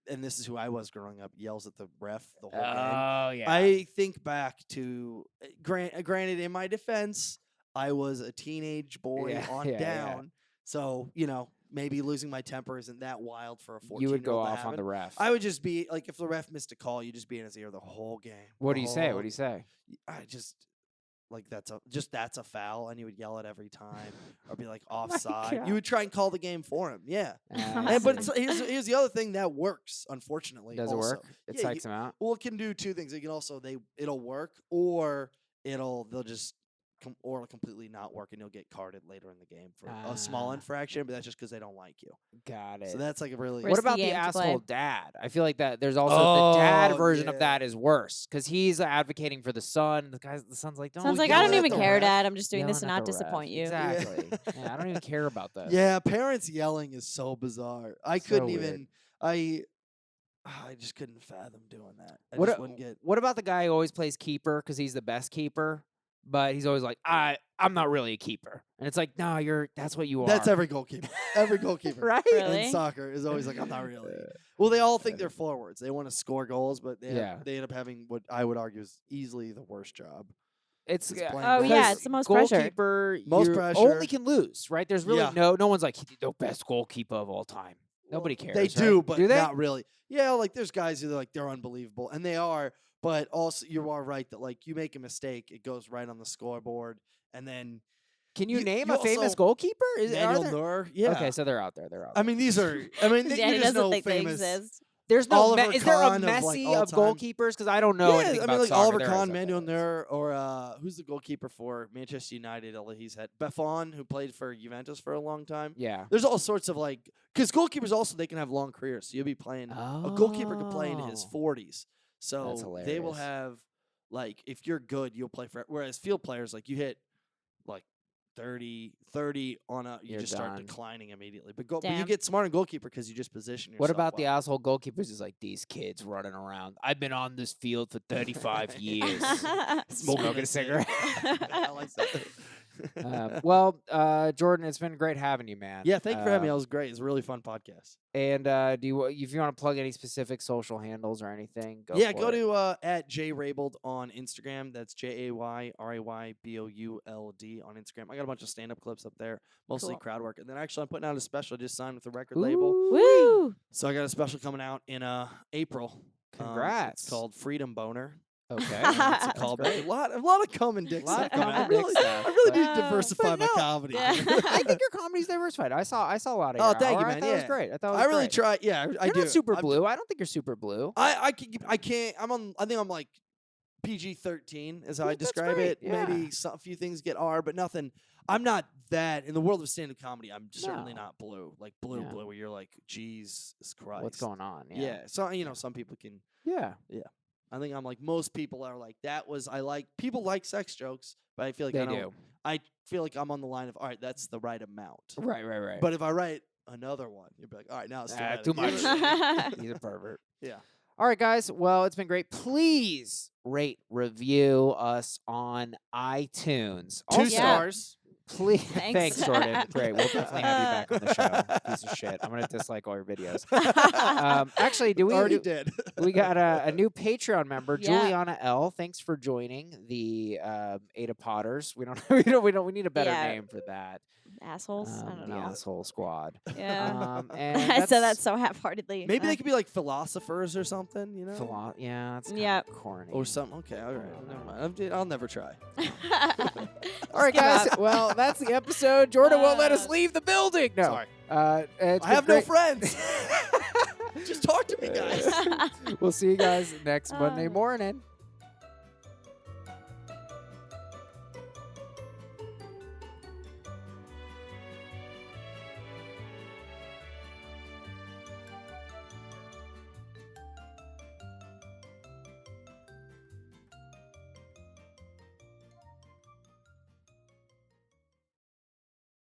and this is who I was growing up, yells at the ref the whole game. Oh yeah. I think back to granted, in my defense, I was a teenage boy Yeah, on yeah. down, so maybe losing my temper isn't that wild for a 14-year-old. You would go off on the ref. I would just be like, if the ref missed a call, you just be in his ear the whole game. What the do you say? What whole- do you say? I just like that's a foul, and you would yell it every time, or be like Oh offside. God. You would try and call the game for him. Yeah. I But see. here's the other thing that works. Unfortunately, Does it also. work? It Yeah, psychs him out. Well, it can do two things. It can also it'll work, or they'll just or completely not work, and you'll get carded later in the game for a small infraction, but that's just because they don't like you. Got it. So that's like a really. What about the game to play. asshole dad? I feel like that there's also the dad Oh, version of yeah. that is worse because he's advocating for the son. The son's like, don't. Sounds like yell I don't at even the care, ref. Dad. I'm just doing this to Yelling at not the ref. disappoint you. Exactly. Yeah, I don't even care about this. Yeah, parents yelling is so bizarre. I So couldn't weird. even. I just couldn't fathom doing that. I What just a- wouldn't get. What about the guy who always plays keeper because he's the best keeper, but he's always like, I'm not really a keeper, and it's like, no, that's what you are. That's every goalkeeper. Every goalkeeper. right. Really? In soccer is always like, I'm not really. Well, they all think they're forwards. They want to score goals, but they end up having what I would argue is easily the worst job. It's It's playing Oh, goals. yeah, it's the most pressure. Goalkeeper, Most you pressure. only can lose, right? There's really Yeah. no one's like he's the best goalkeeper of all time. Nobody cares. They right? do, but do they? not really. Yeah, like there's guys who they're unbelievable, and they are. But also, you are right that like you make a mistake, it goes right on the scoreboard, and then Can you name you a famous also- goalkeeper? Are Manuel there? Neuer. Yeah. Okay, so they're out there. They're out. I there. mean, these are. I mean, Yeah, he you just doesn't know think they famous. exist. There's no. Oliver Is there a Kahn of, like, Messi all of time. goalkeepers? Because I don't know Yeah, anything I about mean, like soccer. Oliver There Kahn, is, Manuel okay. Neuer, or who's the goalkeeper for Manchester United? He's had Buffon, who played for Juventus for a long time. Yeah. There's all sorts of because goalkeepers also they can have long careers. So you'll be playing. A goalkeeper could play into his 40s. So That's they will hilarious. have if you're good, you'll play for. Whereas field players, like you hit like 30 on a, you You're just start done. declining immediately. But you Damn. get smart in goalkeeper because you just position yourself. What about the well. asshole goalkeepers? Is like these kids running around. I've been on this field for 35 years, smoking a cigarette. I like that. Well, Jordan, it's been great having you, man. Yeah, thank you for having me. That was great. It's a really fun podcast. And if you want to plug any specific social handles or anything, go Go for it. to at Raybould on Instagram. That's JayRaybould on Instagram. I got a bunch of stand-up clips up there, mostly Cool. crowd work. And then actually I'm putting out a special. I just signed with a record label. Woo! So I got a special coming out in April. Congrats. It's called Freedom Boner. Okay. It's a That's callback. A lot of cum and dick Lot of stuff coming cum out. and dick stuff, I really but- need to diversify but my no. comedy. Yeah. I think your comedy's diversified. I saw a lot of Oh, your thank hour. you, I man. thought it was Yeah. great. I thought it was I really great. try. Yeah, I You're do. not super I'm- blue. I don't think you're super blue. I can't. I'm on. I think I'm like PG-13 is how Yeah, I that's describe great, it. yeah. Maybe a few things get R, but nothing. I'm not that in the world of stand-up comedy. I'm certainly No. not blue, like blue, Yeah. where you're like, Jesus Christ, What's going on? Yeah. So some people can. Yeah. I think I'm like most people are like that. People like sex jokes, but I feel like They I don't. do. I feel like I'm on the line of all right. That's the right amount. Right. But if I write another one, you'd be like, all right, now it's Too much. Yeah. He's a pervert. Yeah. All right, guys. Well, it's been great. Please rate, review us on iTunes. Two Also, stars. Please. Thanks. Thanks, Jordan. Great. We'll definitely have you back on the show. Piece of shit. I'm gonna dislike all your videos. Actually, Already did. we got a new Patreon member, Yeah. Juliana L. Thanks for joining the AITA Potters. We need a better Yeah. name for that. Assholes. I don't The know. asshole squad. Yeah. And I said that that's- so half-heartedly. Maybe they could be like philosophers or something, Yeah, that's kind Yep. of corny. or something. Okay, all right, never mind. I'll never try. All right, Give guys. up. Well, that's the episode. Jordan won't let us leave the building. No. Sorry. It's I been have no great. friends. Just talk to me, guys. We'll see you guys next Monday morning.